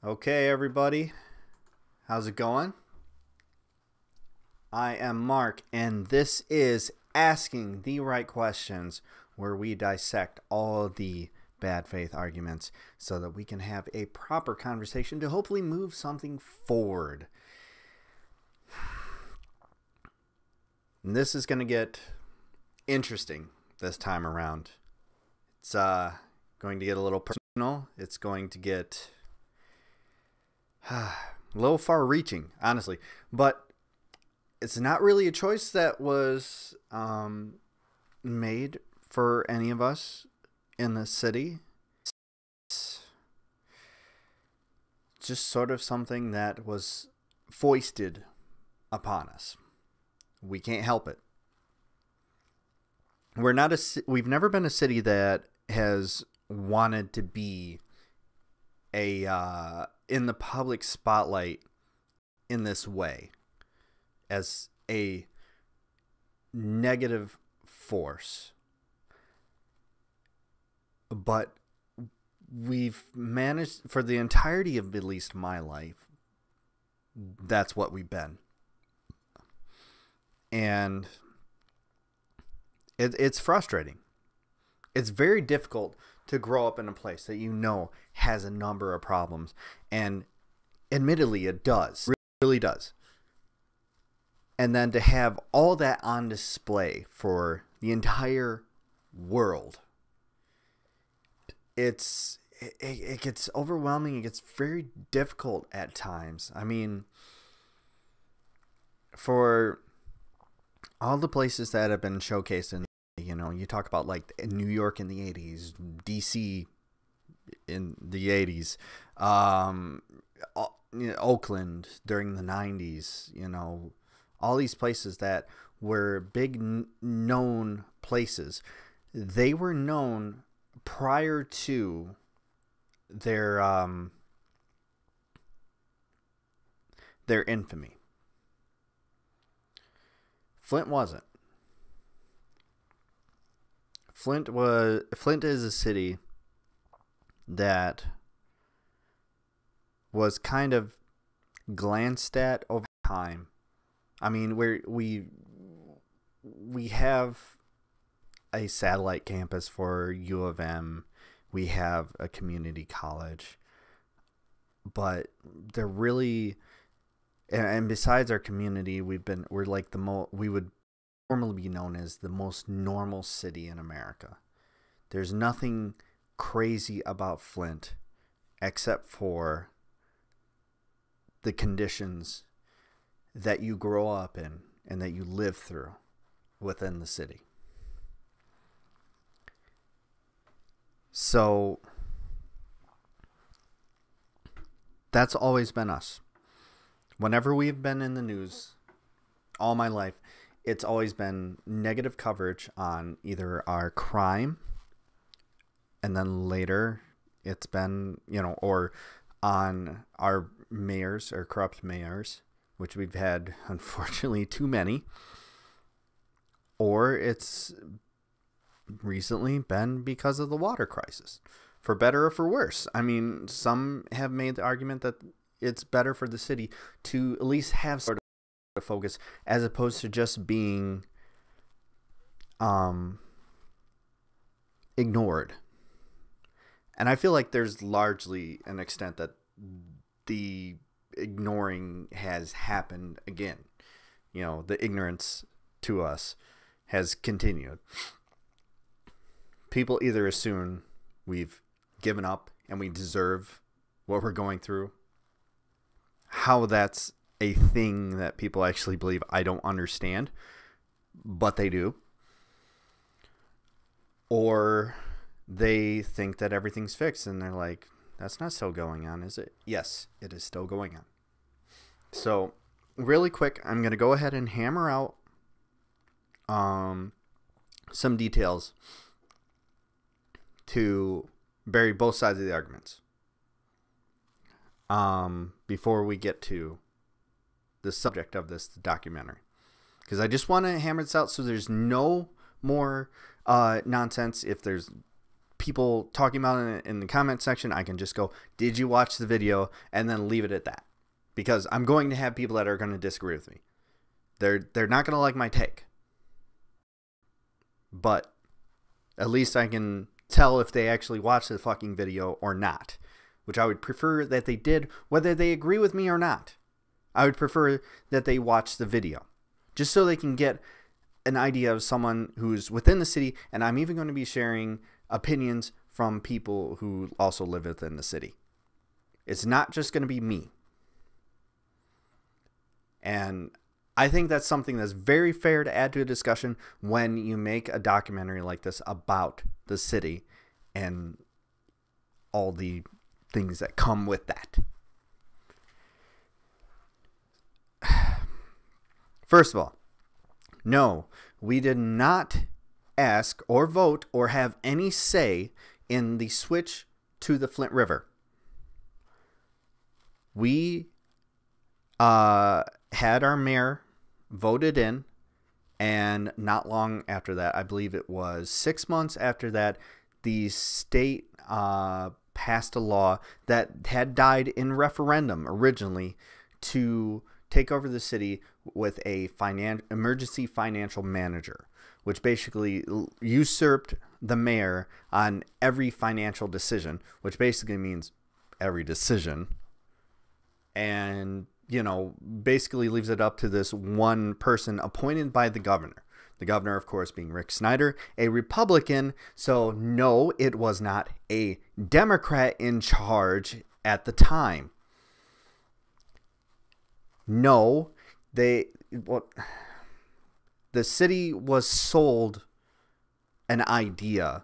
Okay, everybody, how's it going? I am Mark, and this is Asking the Right Questions, where we dissect all the bad faith arguments so that we can have a proper conversation to hopefully move something forward. And this is going to get interesting this time around. It's going to get a little personal. It's going to get a little far-reaching, honestly, but it's not really a choice that was made for any of us in the city. It's just sort of something that was foisted upon us. We can't help it. We've never been a city that has wanted to be in the public spotlight in this way as a negative force. But we've managed, for the entirety of at least my life, that's what we've been. And it's frustrating. It's very difficult to grow up in a place that you know has a number of problems. And admittedly, it does. It really does. And then to have all that on display for the entire world, it gets overwhelming. It gets very difficult at times. I mean, for all the places that have been showcased in, you talk about like New York in the 80s, DC in the 80s, Oakland during the 90s, all these places that were big known places. They were known prior to their infamy. Flint wasn't. Flint is a city that was kind of glanced at over time. I mean, we have a satellite campus for U of M. We have a community college. But they're really, and besides our community, we would normally be known as the most normal city in America. There's nothing crazy about Flint except for the conditions that you grow up in and that you live through within the city. So that's always been us. Whenever we've been in the news all my life, it's always been negative coverage on either our crime, and then later it's been, or on our mayors or corrupt mayors, which we've had, unfortunately, too many. Or it's recently been because of the water crisis, for better or for worse. I mean, some have made the argument that it's better for the city to at least have sort of focus as opposed to just being ignored. And I feel like there's largely an extent that the ignoring has happened again. The ignorance to us has continued. People either assume we've given up and we deserve what we're going through. How that's a thing that people actually believe, I don't understand, but they do. Or they think that everything's fixed and they're like, that's not still going on, is it? Yes, it is still going on. So really quick, I'm going to go ahead and hammer out some details to bury both sides of the arguments before we get to the subject of this documentary, because I just want to hammer this out so there's no more nonsense. If there's people talking about it in the comment section, I can just go, did you watch the video? And then leave it at that. Because I'm going to have people that are going to disagree with me. They're not going to like my take. But at least I can tell if they actually watched the fucking video or not. Which I would prefer that they did, whether they agree with me or not. I would prefer that they watch the video. Just so they can get an idea of someone who's within the city. And I'm even going to be sharing opinions from people who also live within the city. It's not just going to be me. And I think that's something that's very fair to add to a discussion when you make a documentary like this about the city and all the things that come with that. First of all, no, we did not ask or vote or have any say in the switch to the Flint River. We had our mayor voted in, and not long after that, I believe it was 6 months after that, the state passed a law that had died in referendum originally to take over the city with a emergency financial manager, which basically usurped the mayor on every financial decision, which basically means every decision. And, you know, basically leaves it up to this one person appointed by the governor. The governor, of course, being Rick Snyder, a Republican. So, no, it was not a Democrat in charge at the time. No, the city was sold an idea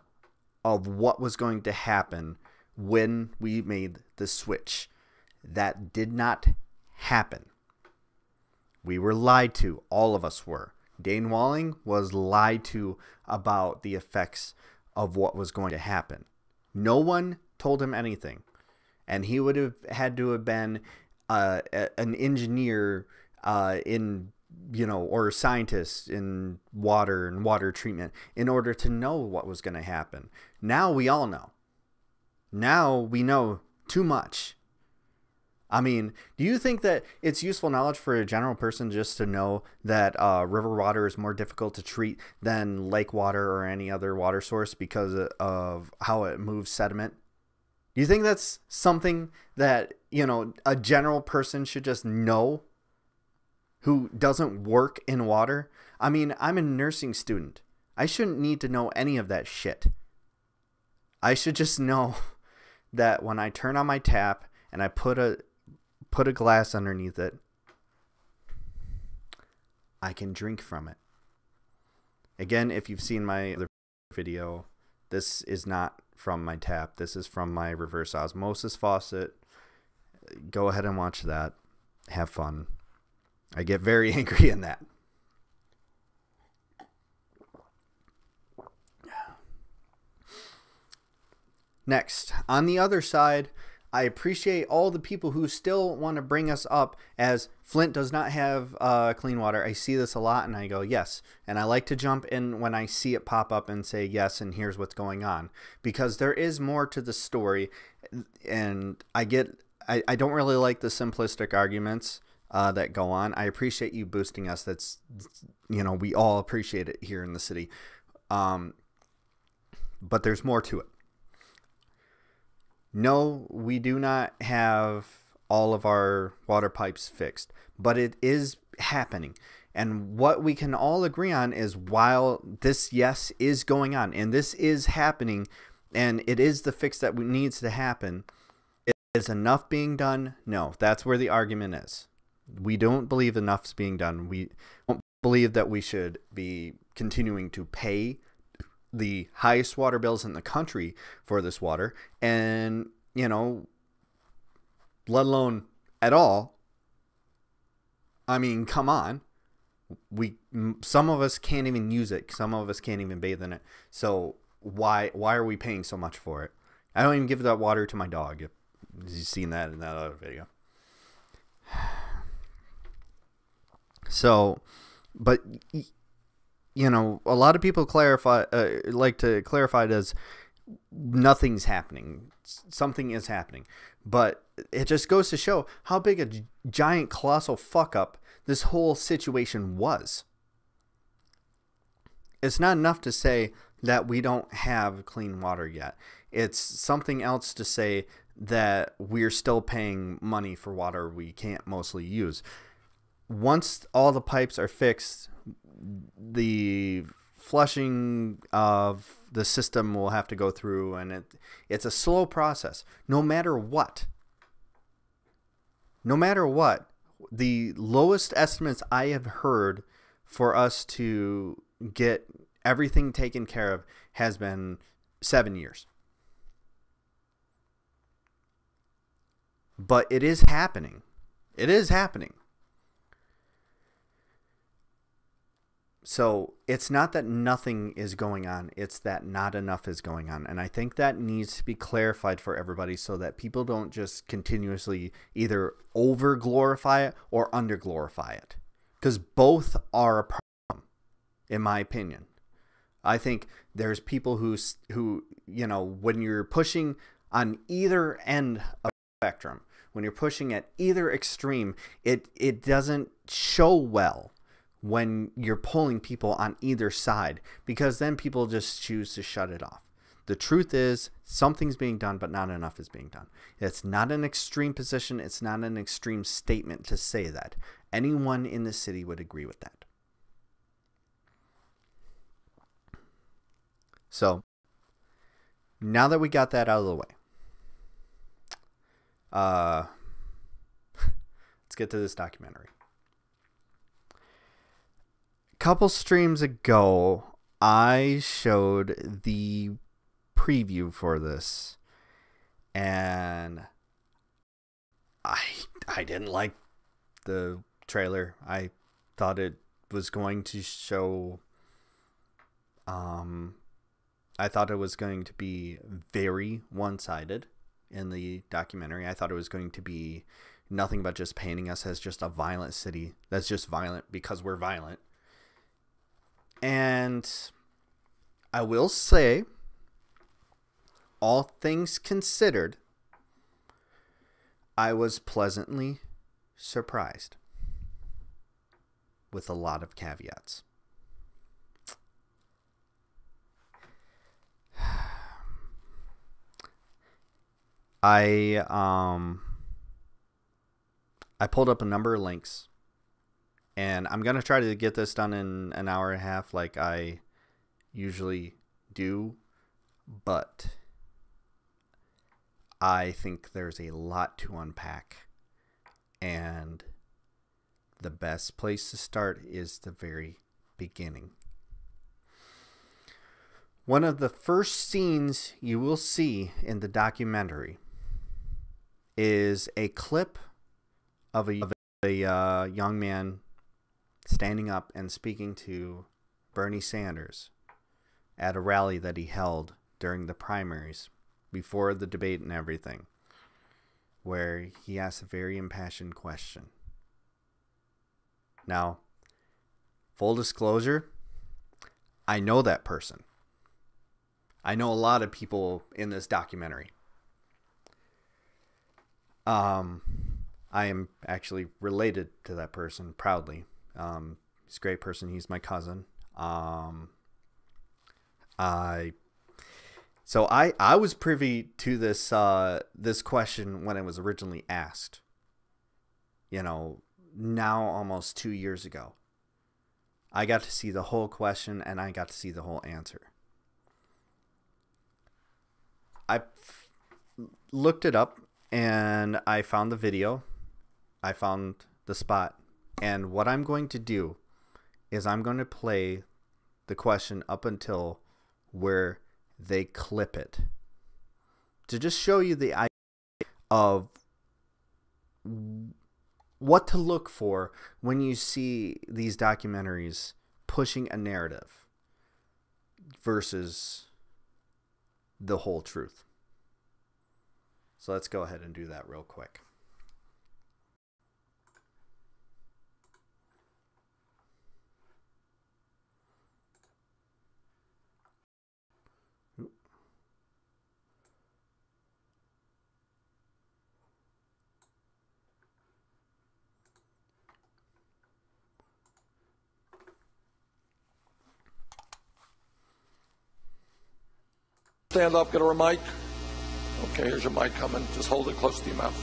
of what was going to happen when we made the switch. That did not happen. We were lied to. All of us were. Dane Walling was lied to about the effects of what was going to happen. No one told him anything. And he would have had to have been an engineer in, you know, or a scientist in water and water treatment in order to know what was going to happen. Now we all know. Now we know too much. I mean, do you think that it's useful knowledge for a general person just to know that river water is more difficult to treat than lake water or any other water source because of how it moves sediment? Do you think that's something that, you know, a general person should just know who doesn't work in water? I mean, I'm a nursing student. I shouldn't need to know any of that shit. I should just know that when I turn on my tap and I put a glass underneath it, I can drink from it. Again, if you've seen my other video, this is not from my tap. This is from my reverse osmosis faucet. Go ahead and watch that. Have fun. I get very angry in that. Next, on the other side, I appreciate all the people who still want to bring us up as Flint does not have clean water. I see this a lot and I go, yes. And I like to jump in when I see it pop up and say, yes, and here's what's going on. Because there is more to the story. And I don't really like the simplistic arguments that go on. I appreciate you boosting us. That's, you know, we all appreciate it here in the city. But there's more to it. No, we do not have all of our water pipes fixed, but it is happening. And what we can all agree on is while this, yes, is going on, and this is happening, and it is the fix that needs to happen, is enough being done? No, that's where the argument is. We don't believe enough's being done. We don't believe that we should be continuing to pay the highest water bills in the country for this water, and, you know, let alone at all. I mean, come on. Some of us can't even use it. Some of us can't even bathe in it. So why are we paying so much for it? I don't even give that water to my dog. You've seen that in that other video. So, but, you know, a lot of people like to clarify it as nothing's happening. Something is happening. But it just goes to show how big a giant, colossal fuck up this whole situation was. It's not enough to say that we don't have clean water yet. It's something else to say that we're still paying money for water we can't mostly use. Once all the pipes are fixed, the flushing of the system will have to go through, and it's a slow process. No matter what, the lowest estimates I have heard for us to get everything taken care of has been 7 years. But it is happening. It is happening. So it's not that nothing is going on. It's that not enough is going on. And I think that needs to be clarified for everybody so that people don't just continuously either over-glorify it or under-glorify it. Because both are a problem, in my opinion. I think there's people who, you know, when you're pushing on either end of the spectrum, when you're pushing at either extreme, it doesn't show well when you're pulling people on either side, because then people just choose to shut it off. The truth is something's being done, but not enough is being done. It's not an extreme position. It's not an extreme statement to say that. Anyone in the city would agree with that. So now that we got that out of the way, let's get to this documentary. Couple streams ago, I showed the preview for this, and I didn't like the trailer. I thought it was going to show I thought it was going to be very one-sided in the documentary. I thought it was going to be nothing but just painting us as just a violent city that's just violent because we're violent. And I will say, all things considered, I was pleasantly surprised with a lot of caveats. I pulled up a number of links, and I'm going to try to get this done in an hour and a half like I usually do, but I think there's a lot to unpack, and the best place to start is the very beginning. One of the first scenes you will see in the documentary is a clip of a young man standing up and speaking to Bernie Sanders at a rally that he held during the primaries before the debate and everything, where he asked a very impassioned question. Now, full disclosure, I know that person. I know a lot of people in this documentary. I am actually related to that person proudly. He's a great person. He's my cousin. I was privy to this question when it was originally asked. You know, now almost 2 years ago. I got to see the whole question and I got to see the whole answer. I looked it up and I found the video. I found the spot. And what I'm going to do is I'm going to play the question up until where they clip it, to just show you the idea of what to look for when you see these documentaries pushing a narrative versus the whole truth. So let's go ahead and do that real quick. stand up, get her a mic. Okay, here's your mic coming. Just hold it close to your mouth.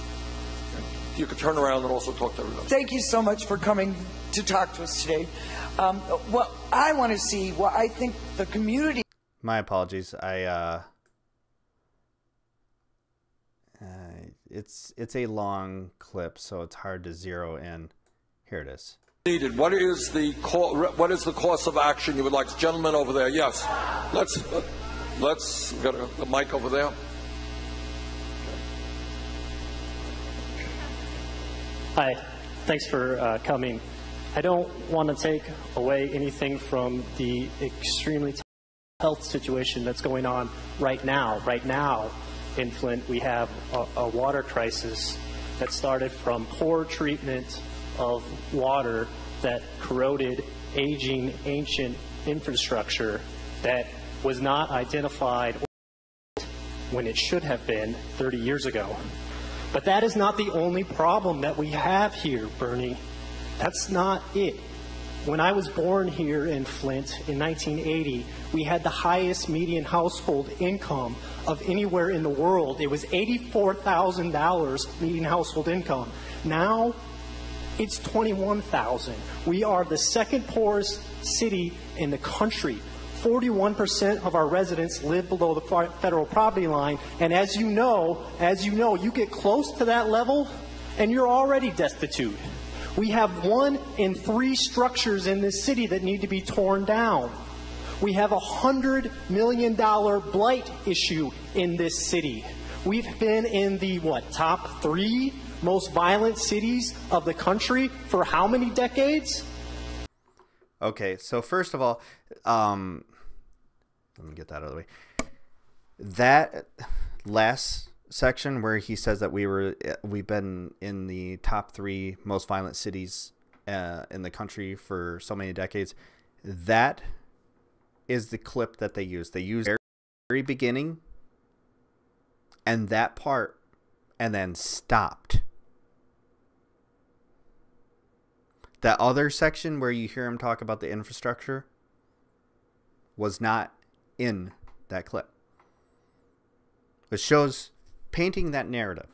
You can turn around and also talk to everybody. Thank you so much for coming to talk to us today. What I want to see, what I think the community... My apologies. It's a long clip, so it's hard to zero in. Here it is. Needed. What is the course of action you would like? Gentlemen over there, yes. Let's we got a mic over there. Hi, thanks for coming. I don't want to take away anything from the extremely tough health situation that's going on right now. Right now in Flint, we have a water crisis that started from poor treatment of water that corroded aging ancient infrastructure that was not identified when it should have been 30 years ago. But that is not the only problem that we have here, Bernie. That's not it. When I was born here in Flint in 1980, we had the highest median household income of anywhere in the world. It was $84,000 median household income. Now, it's $21,000. We are the second poorest city in the country. 41% of our residents live below the federal poverty line, and as you know, you get close to that level, and you're already destitute. We have 1 in 3 structures in this city that need to be torn down. We have a $100 million blight issue in this city. We've been in the, top 3 most violent cities of the country for how many decades? Okay, so first of all, let me get that out of the way. That last section where he says that we've been in the top 3 most violent cities in the country for so many decades, that is the clip that they use. They use the very beginning and that part and then stopped. That other section where you hear him talk about the infrastructure was not in that clip. It shows painting that narrative.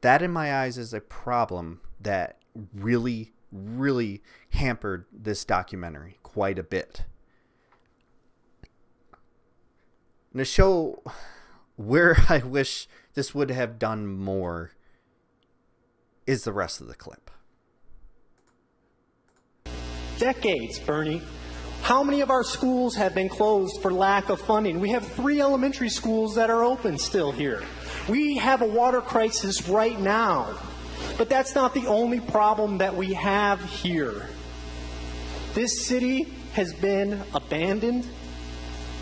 That, in my eyes, is a problem that really, really hampered this documentary quite a bit. And to show where I wish this would have done more is the rest of the clip. Decades, Bernie. How many of our schools have been closed for lack of funding? We have 3 elementary schools that are open still here. We have a water crisis right now. But that's not the only problem that we have here. This city has been abandoned.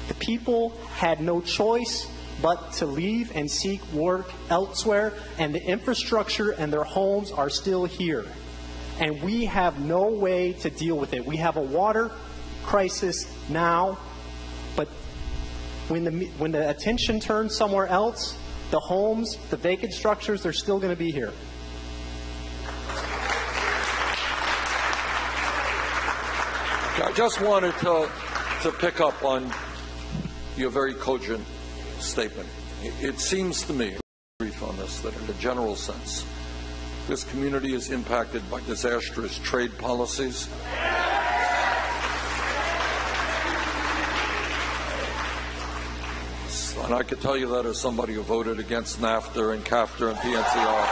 The people had no choice but to leave and seek work elsewhere, and the infrastructure and their homes are still here. And we have no way to deal with it. We have a water crisis now, but when the attention turns somewhere else, the homes, the vacant structures, they're still going to be here. I just wanted to pick up on your very cogent statement. It seems to me, brief on this, that in a general sense, this community is impacted by disastrous trade policies. And I can tell you that as somebody who voted against NAFTA and CAFTA and PNCR.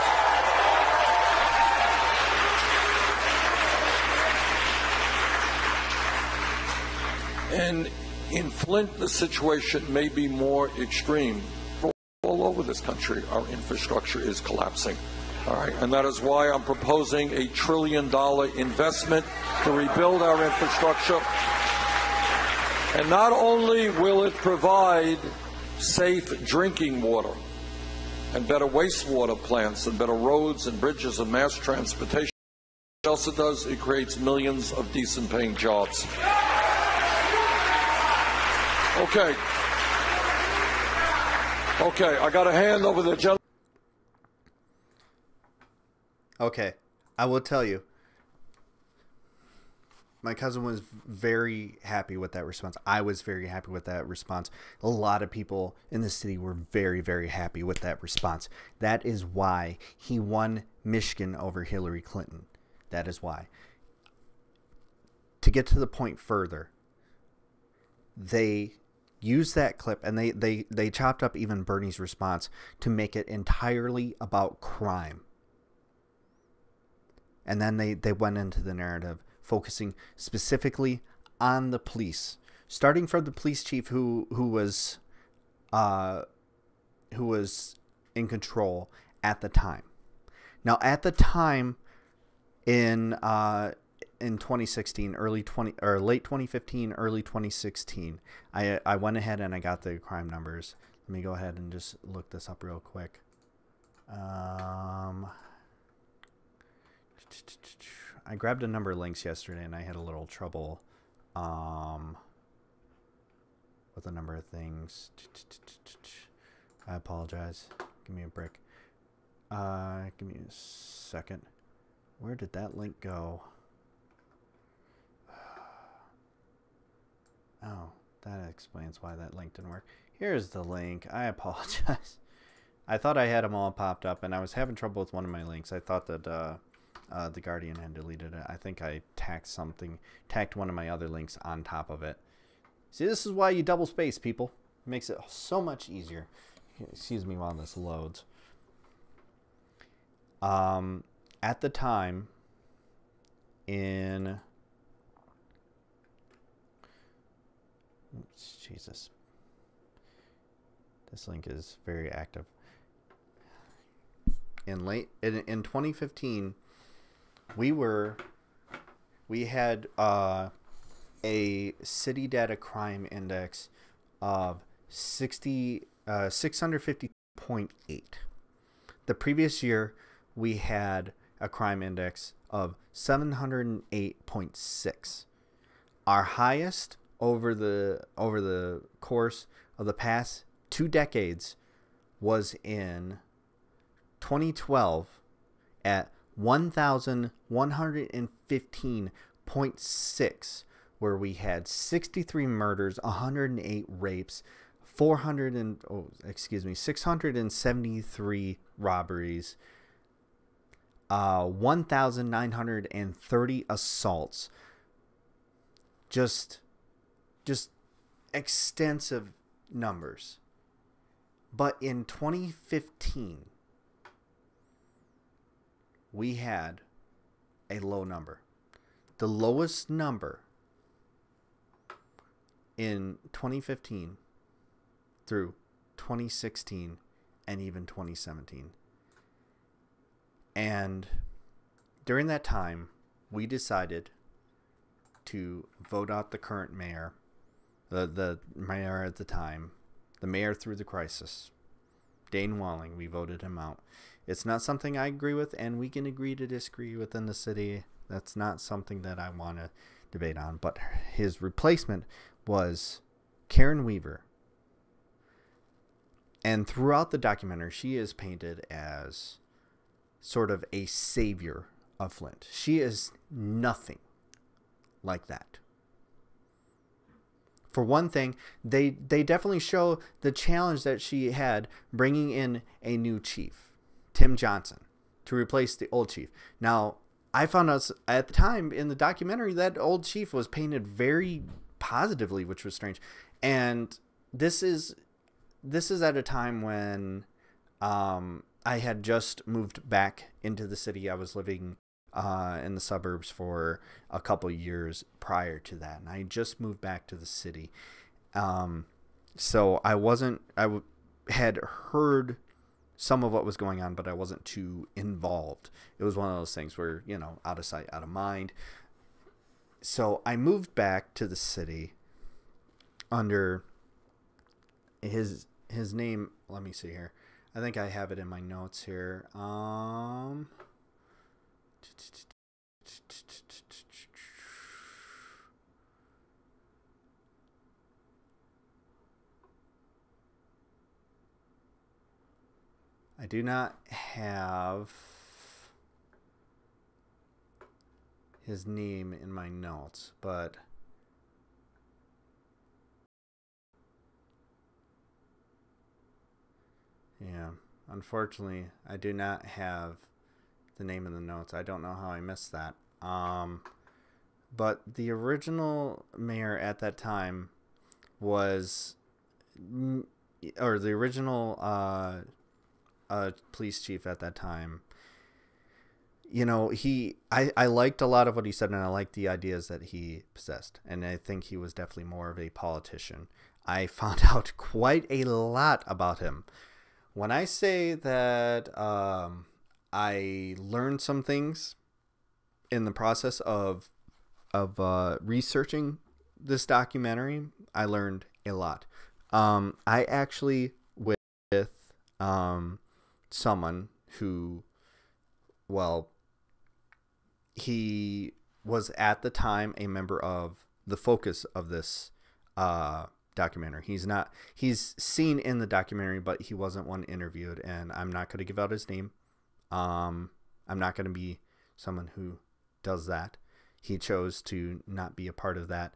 And in Flint, the situation may be more extreme. All over this country, our infrastructure is collapsing. All right, and that is why I'm proposing $1 trillion investment to rebuild our infrastructure. And not only will it provide safe drinking water and better wastewater plants and better roads and bridges and mass transportation, what else it does, it creates millions of decent paying jobs. Okay, I got a hand over the gentleman. Okay, I will tell you. my cousin was very happy with that response. I was very happy with that response. A lot of people in the city were very, very happy with that response. That is why he won Michigan over Hillary Clinton. That is why. To get to the point further, they used that clip and they chopped up even Bernie's response to make it entirely about crime. And then they went into the narrative focusing specifically on the police, starting from the police chief who was in control at the time. Now, at the time in 2016, late 2015, early 2016, I went ahead and I got the crime numbers. Let me go ahead and just look this up real quick. I grabbed a number of links yesterday and I had a little trouble with a number of things. I apologize. Give me a break. Give me a second. Where did that link go? Oh, that explains why that link didn't work. Here's the link. I apologize. I thought I had them all popped up and I was having trouble with one of my links. I thought that the Guardian had deleted it. I think I tacked one of my other links on top of it. See, this is why you double space, people. It makes it so much easier. Excuse me while this loads. At the time, oops, Jesus. This link is very active. In 2015, we had a city data crime index of 650.8. The previous year, we had a crime index of 708.6. Our highest over the course of the past 2 decades was in 2012 at 1,115.6, where we had 63 murders, 108 rapes, 673 robberies, 1,930 assaults. Just extensive numbers. But in 2015, we had a low number. The lowest number in 2015 through 2016 and even 2017. And during that time, we decided to vote out the current mayor, the mayor at the time, the mayor through the crisis, Dane Walling. We voted him out. It's not something I agree with, and we can agree to disagree within the city. That's not something that I want to debate on. But his replacement was Karen Weaver. And throughout the documentary, she is painted as sort of a savior of Flint. She is nothing like that. For one thing, they definitely show the challenge that she had bringing in a new chief, Tim Johnson, to replace the old chief. Now, I found out at the time in the documentary that old chief was painted very positively, which was strange. And this is at a time when I had just moved back into the city. I was living in the suburbs for a couple years prior to that, and I just moved back to the city. So I had heard some of what was going on, but I wasn't too involved. It was one of those things where, out of sight, out of mind. So I moved back to the city under his name. Let me see here. I think I have it in my notes here. I do not have his name in my notes, but yeah, unfortunately, I do not have the name in the notes. I don't know how I missed that. But the original mayor at that time was, or the original police chief at that time, you know, I liked a lot of what he said, and I liked the ideas that he possessed, and I think he was definitely more of a politician. I found out quite a lot about him. When I say that I learned some things in the process of researching this documentary, I learned a lot. I actually with someone who, well, he was at the time a member of the focus of this documentary. He's seen in the documentary, but he wasn't one interviewed, and I'm not going to give out his name. I'm not going to be someone who does that. He chose to not be a part of that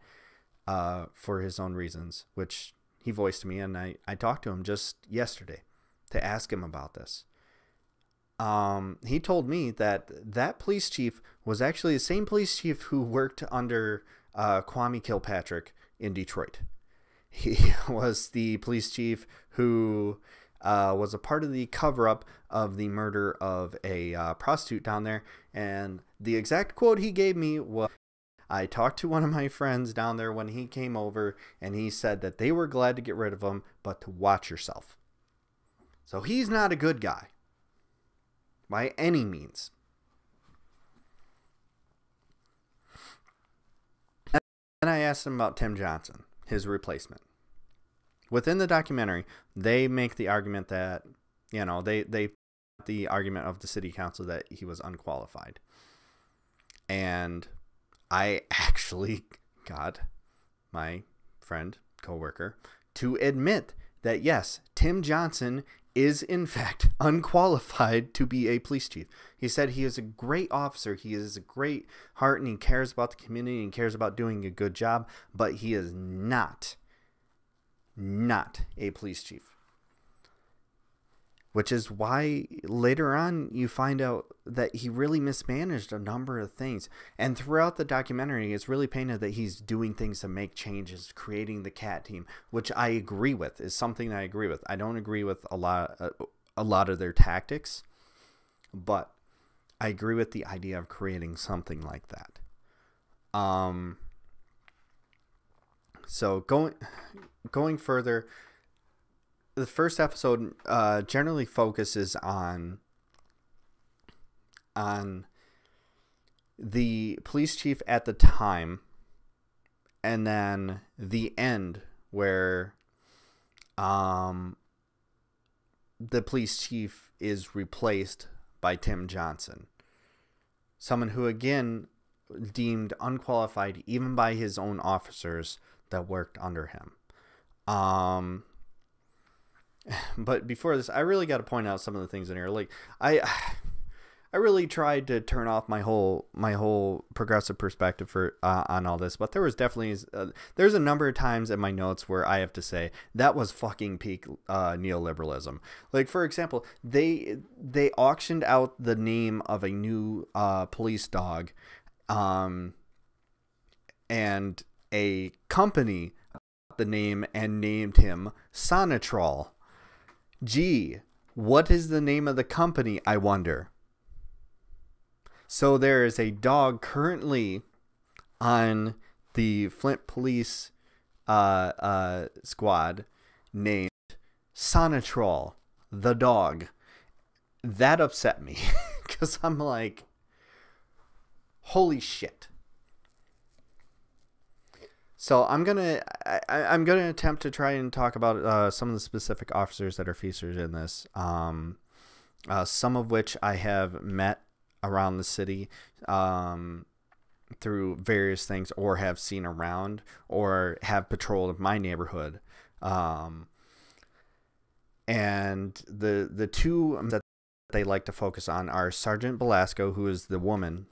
for his own reasons, which he voiced to me, and I talked to him just yesterday to ask him about this. He told me that police chief was actually the same police chief who worked under Kwame Kilpatrick in Detroit. He was the police chief who was a part of the cover-up of the murder of a prostitute down there. And the exact quote he gave me was, I talked to one of my friends down there when he came over, and he said that they were glad to get rid of him, but to watch yourself. So he's not a good guy by any means. And I asked him about Tim Johnson, his replacement. Within the documentary, they make the argument that, you know, the argument of the city council that he was unqualified. And I actually got my friend, coworker, to admit that yes, Tim Johnson is in fact unqualified to be a police chief. He said he is a great officer, he is a great heart, and he cares about the community and cares about doing a good job, but he is not a police chief. Which is why later on you find out that he really mismanaged a number of things. And throughout the documentary, it's really painted that he's doing things to make changes, creating the CAT team, which I agree with, is something I agree with. I don't agree with a lot of their tactics, but I agree with the idea of creating something like that. So going further, the first episode generally focuses on the police chief at the time, and then the end where the police chief is replaced by Tim Johnson, someone who again deemed unqualified even by his own officers that worked under him. But before this, I really got to point out some of the things in here. Like I really tried to turn off my whole progressive perspective for on all this, but there was definitely there's a number of times in my notes where I have to say that was fucking peak neoliberalism. Like, for example, they auctioned out the name of a new police dog, and a company the name and named him Sonatrol. Gee, what is the name of the company, I wonder? So there is a dog currently on the Flint Police squad named Sonatrol, the dog. That upset me because I'm like, holy shit. So I'm gonna attempt to try and talk about some of the specific officers that are featured in this. Some of which I have met around the city through various things, or have seen around, or have patrolled my neighborhood. And the two that they like to focus on are Sergeant Belasco, who is the woman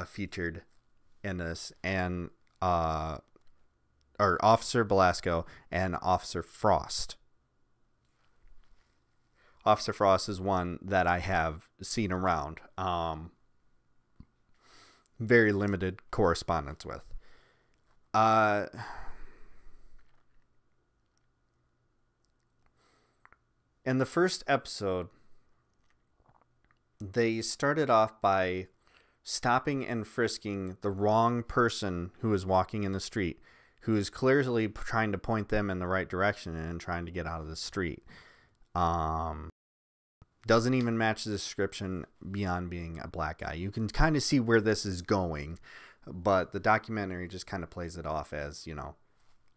featured in this, and or Officer Belasco and Officer Frost. Officer Frost is one that I have seen around. Very limited correspondence with. In the first episode, they started off by stopping and frisking the wrong person who was walking in the street, who is clearly trying to point them in the right direction and trying to get out of the street. Doesn't even match the description beyond being a black guy. You can kind of see where this is going, but the documentary just kind of plays it off as, you know,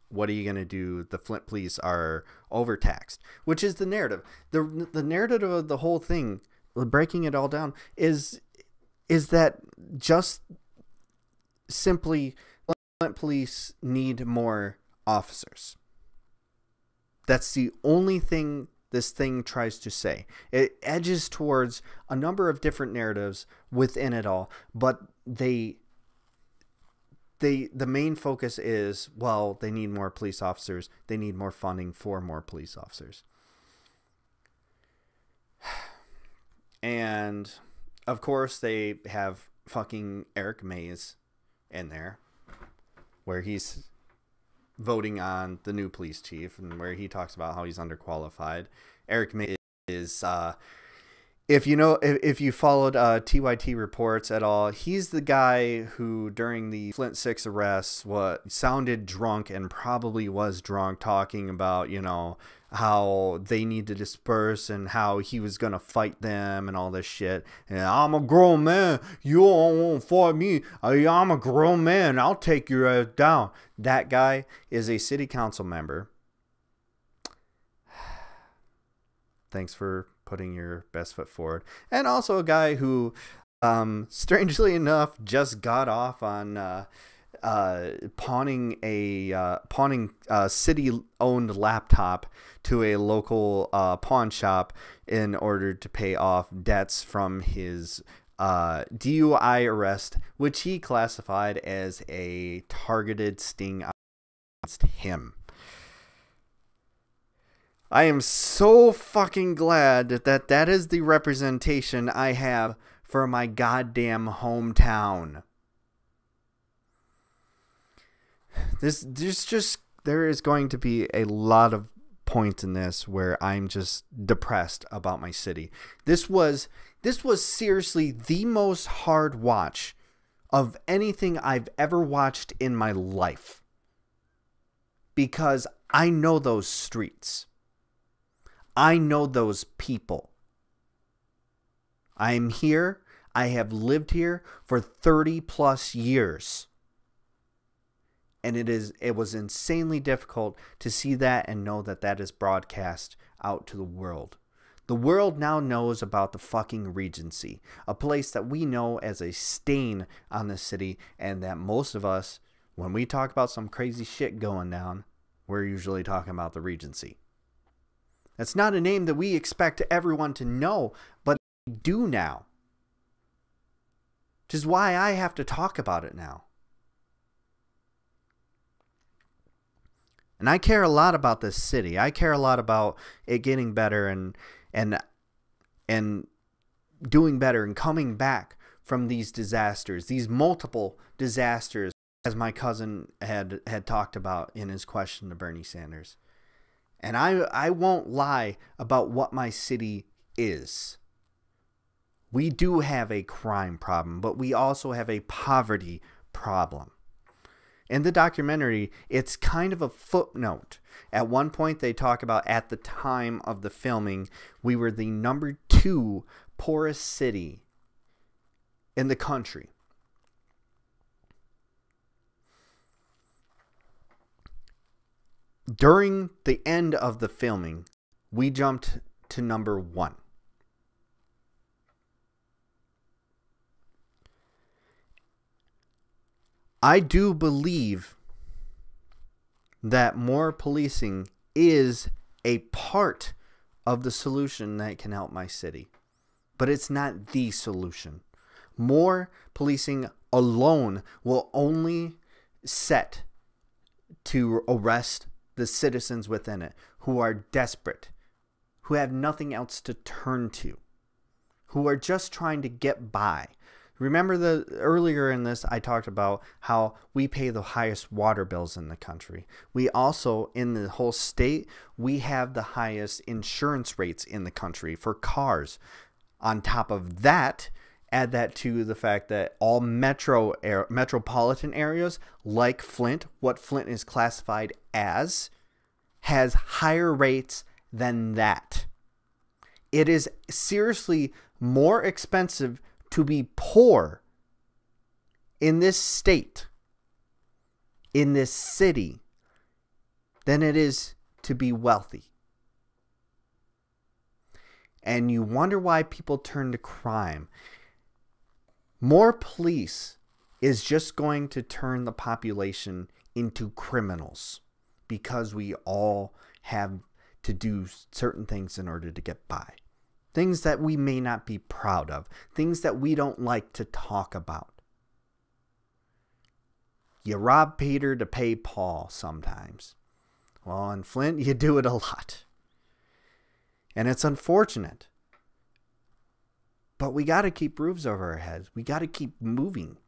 what are you going to do? The Flint police are overtaxed, which is the narrative. The narrative of the whole thing, breaking it all down, is that just simply Flint police need more officers. That's the only thing this thing tries to say. It edges towards a number of different narratives within it all, but the main focus is, well, they need more police officers. They need more funding for more police officers. And of course they have fucking Eric Mays in there, where he's voting on the new police chief and where he talks about how he's underqualified. Eric Mays is, if you followed TYT reports at all, he's the guy who during the Flint 6 arrests sounded drunk and probably was drunk, talking about, you know, how they need to disperse and how he was going to fight them and all this shit. And I'm a grown man. You don't want to fight me. I'm a grown man. I'll take your ass down. That guy is a city council member. Thanks for putting your best foot forward. And also a guy who, strangely enough, just got off on pawning a city-owned laptop to a local pawn shop in order to pay off debts from his DUI arrest, which he classified as a targeted sting against him. I am so fucking glad that is the representation I have for my goddamn hometown. There is going to be a lot of points in this where I'm just depressed about my city. This was seriously the most hard watch of anything I've ever watched in my life, because I know those streets. I know those people. I'm here. I have lived here for 30 plus years. And it was insanely difficult to see that and know that is broadcast out to the world. The world now knows about the fucking Regency, a place that we know as a stain on the city, and that most of us, when we talk about some crazy shit going down, we're usually talking about the Regency. That's not a name that we expect everyone to know, but they do now. Which is why I have to talk about it now. And I care a lot about this city. I care a lot about it getting better and doing better and coming back from these disasters, these multiple disasters, as my cousin had talked about in his question to Bernie Sanders. And I won't lie about what my city is. We do have a crime problem, but we also have a poverty problem. In the documentary, it's kind of a footnote. At one point, they talk about at the time of the filming, we were the number 2 poorest city in the country. During the end of the filming, we jumped to number 1. I do believe that more policing is a part of the solution that can help my city, but it's not the solution. More policing alone will only set to arrest the citizens within it who are desperate, who have nothing else to turn to, who are just trying to get by. Remember earlier in this, I talked about how we pay the highest water bills in the country. We also, in the whole state, we have the highest insurance rates in the country for cars. On top of that, add that to the fact that all metropolitan areas like Flint, what Flint is classified as, has higher rates than that. It is seriously more expensive to be poor in this state, in this city, than it is to be wealthy. And you wonder why people turn to crime. More police is just going to turn the population into criminals because we all have to do certain things in order to get by. Things that we may not be proud of. Things that we don't like to talk about. You rob Peter to pay Paul sometimes. Well, in Flint, you do it a lot. And it's unfortunate. But we got to keep roofs over our heads. We got to keep moving.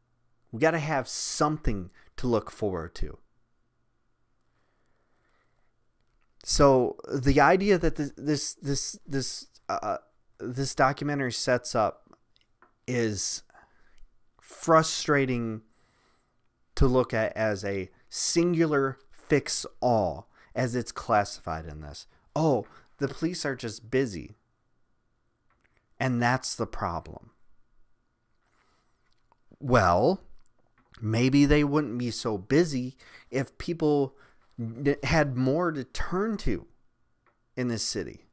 We got to have something to look forward to. So the idea that this documentary sets up is frustrating to look at as a singular fix-all, as it's classified in this. Oh, the police are just busy. And that's the problem. Well, maybe they wouldn't be so busy if people had more to turn to in this city.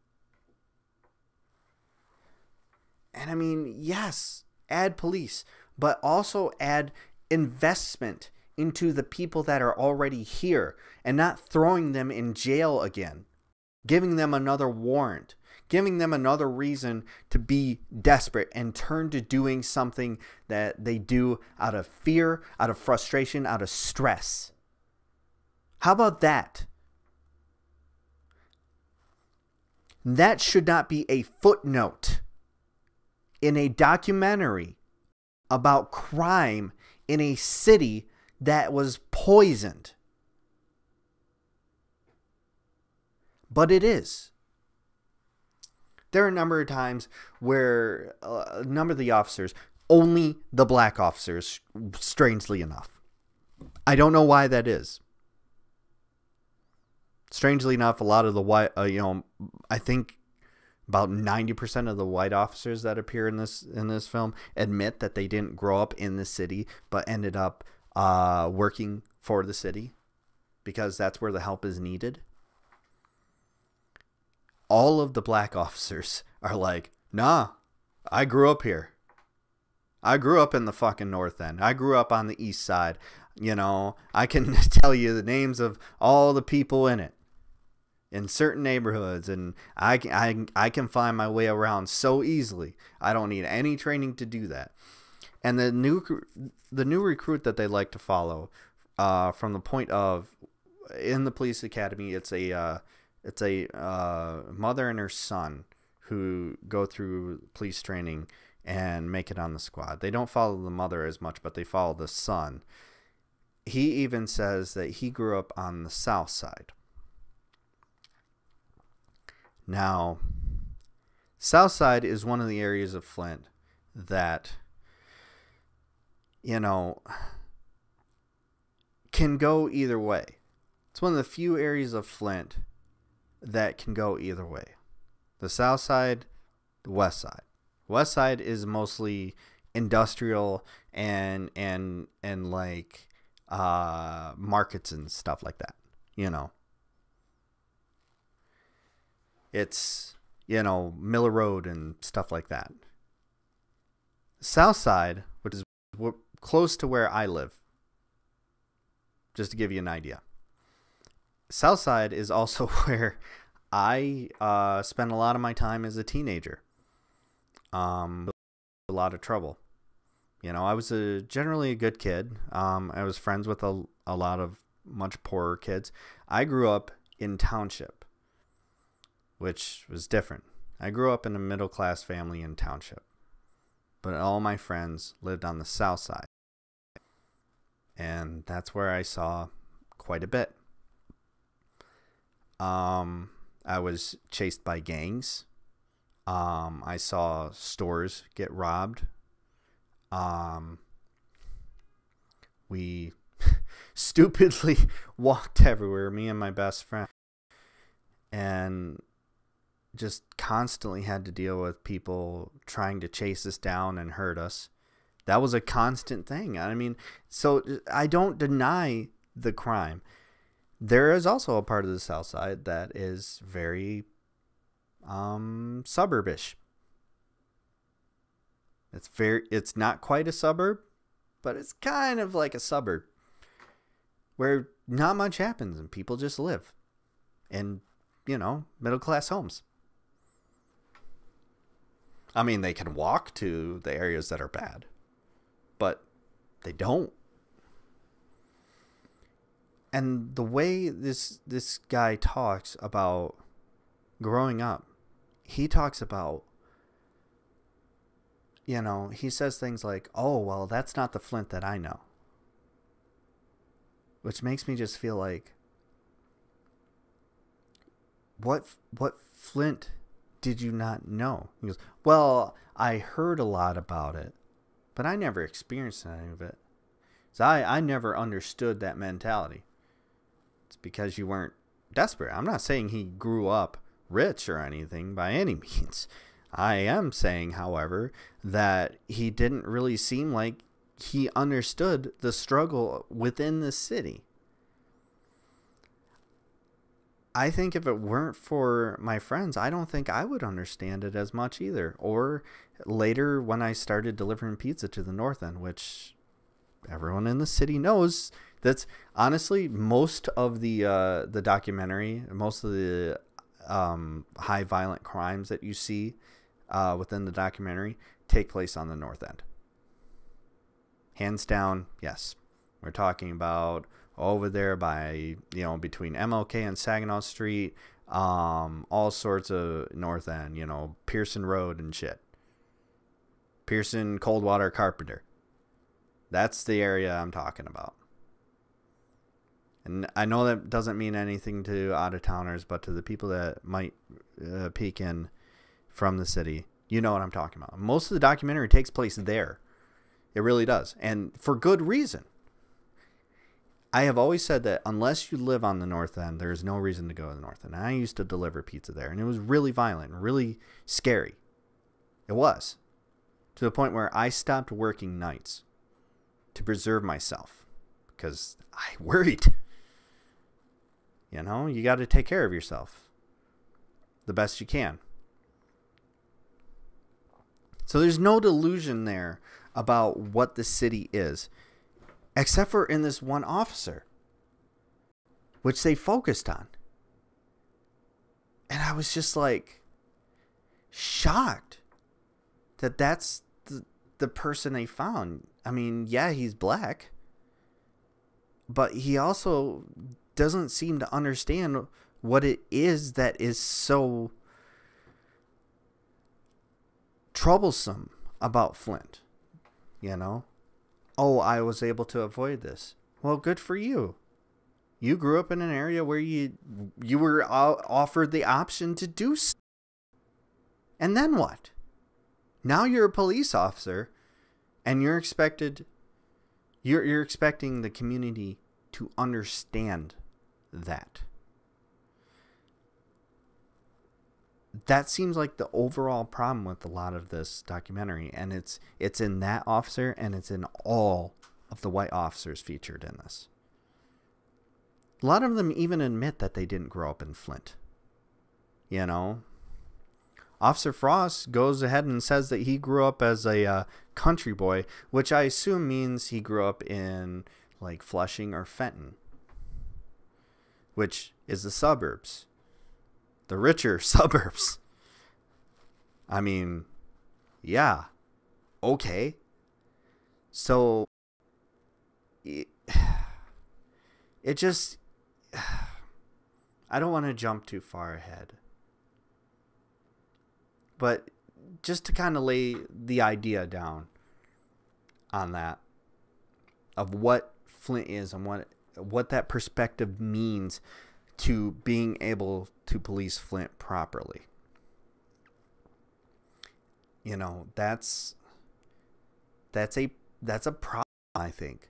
And I mean, yes, add police, but also add investment into the people that are already here and not throwing them in jail again, giving them another warrant, giving them another reason to be desperate and turn to doing something that they do out of fear, out of frustration, out of stress. How about that? That should not be a footnote in a documentary about crime in a city that was poisoned. But it is. There are a number of times where a number of the officers, only the black officers, strangely enough. I don't know why that is. Strangely enough, a lot of the white, I think about 90% of the white officers that appear in this film admit that they didn't grow up in the city, but ended up working for the city because that's where the help is needed. All of the black officers are like, nah, I grew up here. I grew up in the fucking North End. I grew up on the East Side. I can tell you the names of all the people in it, in certain neighborhoods, and I can find my way around so easily. I don't need any training to do that. And the new recruit that they like to follow, from the point of, in the police academy, it's a mother and her son who go through police training and make it on the squad. They don't follow the mother as much, but they follow the son. He even says that he grew up on the South Side. Now, South Side is one of the areas of Flint that, can go either way. It's one of the few areas of Flint that can go either way. The South Side, the West Side. West Side is mostly industrial and like markets and stuff like that. It's Miller Road and stuff like that. South Side, which is close to where I live, just to give you an idea. South Side is also where I spent a lot of my time as a teenager. A lot of trouble. You know, I was generally a good kid. I was friends with a lot of much poorer kids. I grew up in township, which was different. I grew up in a middle-class family in township, but all my friends lived on the south side. And that's where I saw quite a bit. I was chased by gangs. I saw stores get robbed. We stupidly walked everywhere, me and my best friend, and just constantly had to deal with people trying to chase us down and hurt us. That was a constant thing. I mean, so I don't deny the crime. There is also a part of the South Side that is very suburbish. It's not quite a suburb, but it's kind of like a suburb where not much happens and people just live in, you know, middle-class homes. I mean, they can walk to the areas that are bad, but they don't. And the way this guy talks about growing up, he talks about, you know, he says things like, oh, well, that's not the Flint that I know. Which makes me just feel like, what Flint did you not know? He goes, well, I heard a lot about it, but I never experienced any of it. So I never understood that mentality. It's because you weren't desperate. I'm not saying he grew up rich or anything by any means. I am saying, however, that he didn't really seem like he understood the struggle within the city. I think if it weren't for my friends, I don't think I would understand it as much either. Or later when I started delivering pizza to the North End, which everyone in the city knows, that's honestly most of the documentary, most of the high violent crimes that you see within the documentary take place on the North End. Hands down, yes. We're talking about over there by, you know, between MLK and Saginaw Street, all sorts of North End, you know, Pearson Road and shit. Pearson, Coldwater, Carpenter. That's the area I'm talking about. And I know that doesn't mean anything to out-of-towners, but to the people that might peek in from the city, you know what I'm talking about. Most of the documentary takes place there. It really does. And for good reason. I have always said that unless you live on the North End, there is no reason to go to the North End. And I used to deliver pizza there, and it was really violent, really scary. It was. To the point where I stopped working nights to preserve myself because I worried. You know, you got to take care of yourself the best you can. So there's no delusion there about what the city is, except for in this one officer, which they focused on. And I was just like shocked that that's the person they found. I mean, yeah, he's black, but he also doesn't seem to understand what it is that is so troublesome about Flint. You know? Oh, I was able to avoid this. Well, good for you. You grew up in an area where you were offered the option to do so. And then what? Now you're a police officer, and you're expecting the community to understand that. That seems like the overall problem with a lot of this documentary, and it's in that officer, and it's in all of the white officers featured in this. A lot of them even admit that they didn't grow up in Flint. You know, Officer Frost goes ahead and says that he grew up as a country boy, which I assume means he grew up in like Flushing or Fenton, which is the suburbs. The richer suburbs. I mean, yeah, okay. So it just, I don't want to jump too far ahead, but just to kind of lay the idea down on that of what Flint is and what that perspective means to being able to police Flint properly. You know, that's a problem, I think.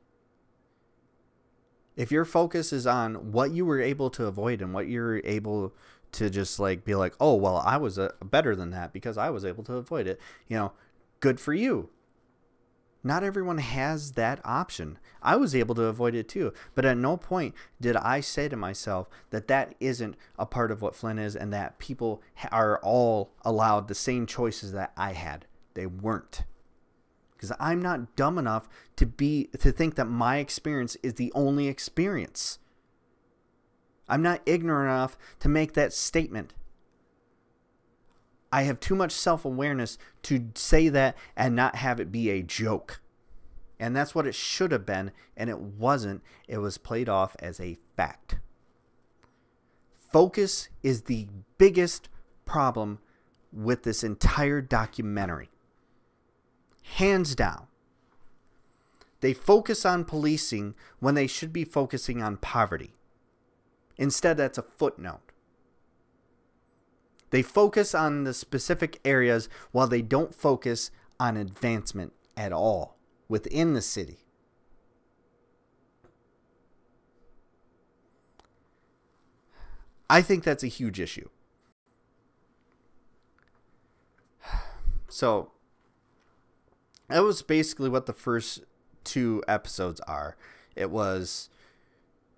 If your focus is on what you were able to avoid and what you're able to just like be like, oh, well, I was better than that because I was able to avoid it, you know, good for you. Not everyone has that option. I was able to avoid it too. But at no point did I say to myself that that isn't a part of what Flint is and that people are all allowed the same choices that I had. They weren't. Because I'm not dumb enough to think that my experience is the only experience. I'm not ignorant enough to make that statement. I have too much self-awareness to say that and not have it be a joke. And that's what it should have been, and it wasn't. It was played off as a fact. Focus is the biggest problem with this entire documentary. Hands down. They focus on policing when they should be focusing on poverty. Instead, that's a footnote. They focus on the specific areas while they don't focus on advancement at all within the city. I think that's a huge issue. So, that was basically what the first 2 episodes are. It was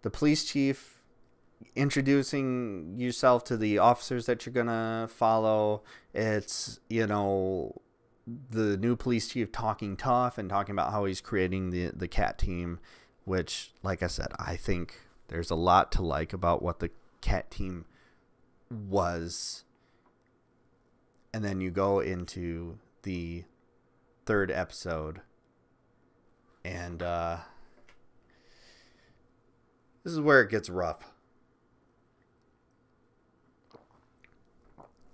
the police chief introducing yourself to the officers that you're gonna follow. It's, you know, the new police chief talking tough and talking about how he's creating the cat team, which, like I said, I think there's a lot to like about what the cat team was. And then you go into the 3rd episode and this is where it gets rough.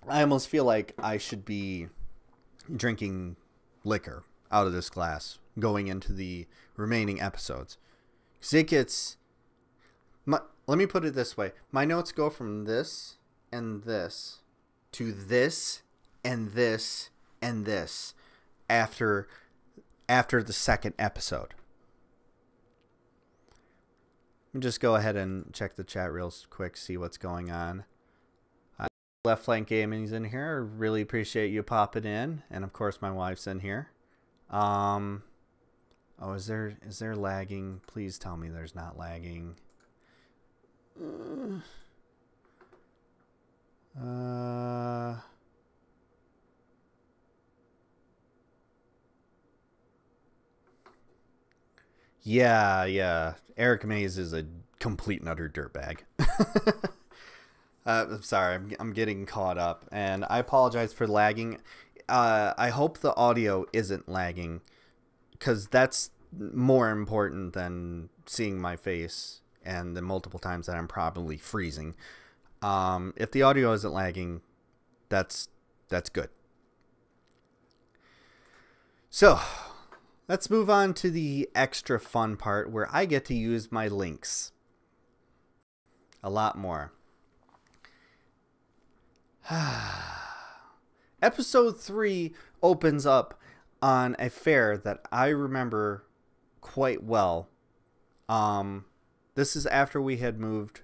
I almost feel like I should be drinking liquor out of this glass going into the remaining episodes. 'Cause it gets... let me put it this way. My notes go from this and this to this and this and this after the 2nd episode. Let me just go ahead and check the chat real quick, see what's going on. Left Flank Gaming's in here. Really appreciate you popping in, and of course my wife's in here. Oh, is there lagging? Please tell me there's not lagging. Yeah. Eric Mays is a complete and utter dirtbag. I'm sorry, I'm getting caught up, and I apologize for lagging. I hope the audio isn't lagging, because that's more important than seeing my face and the multiple times that I'm probably freezing. If the audio isn't lagging, that's good. So, let's move on to the extra fun part where I get to use my links a lot more. Episode 3 opens up on a fair that I remember quite well. This is after we had moved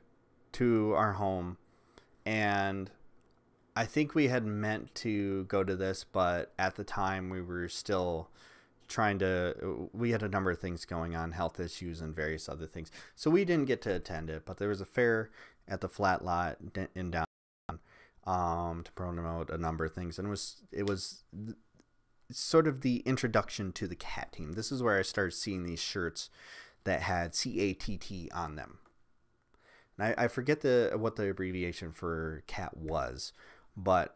to our home, and I think we had meant to go to this, but at the time we were still we had a number of things going on, health issues and various other things, so we didn't get to attend it. But there was a fair at the flat lot in downtown to promote a number of things, and it was sort of the introduction to the cat team. This is where I started seeing these shirts that had CATT on them, and I forget what the abbreviation for cat was, but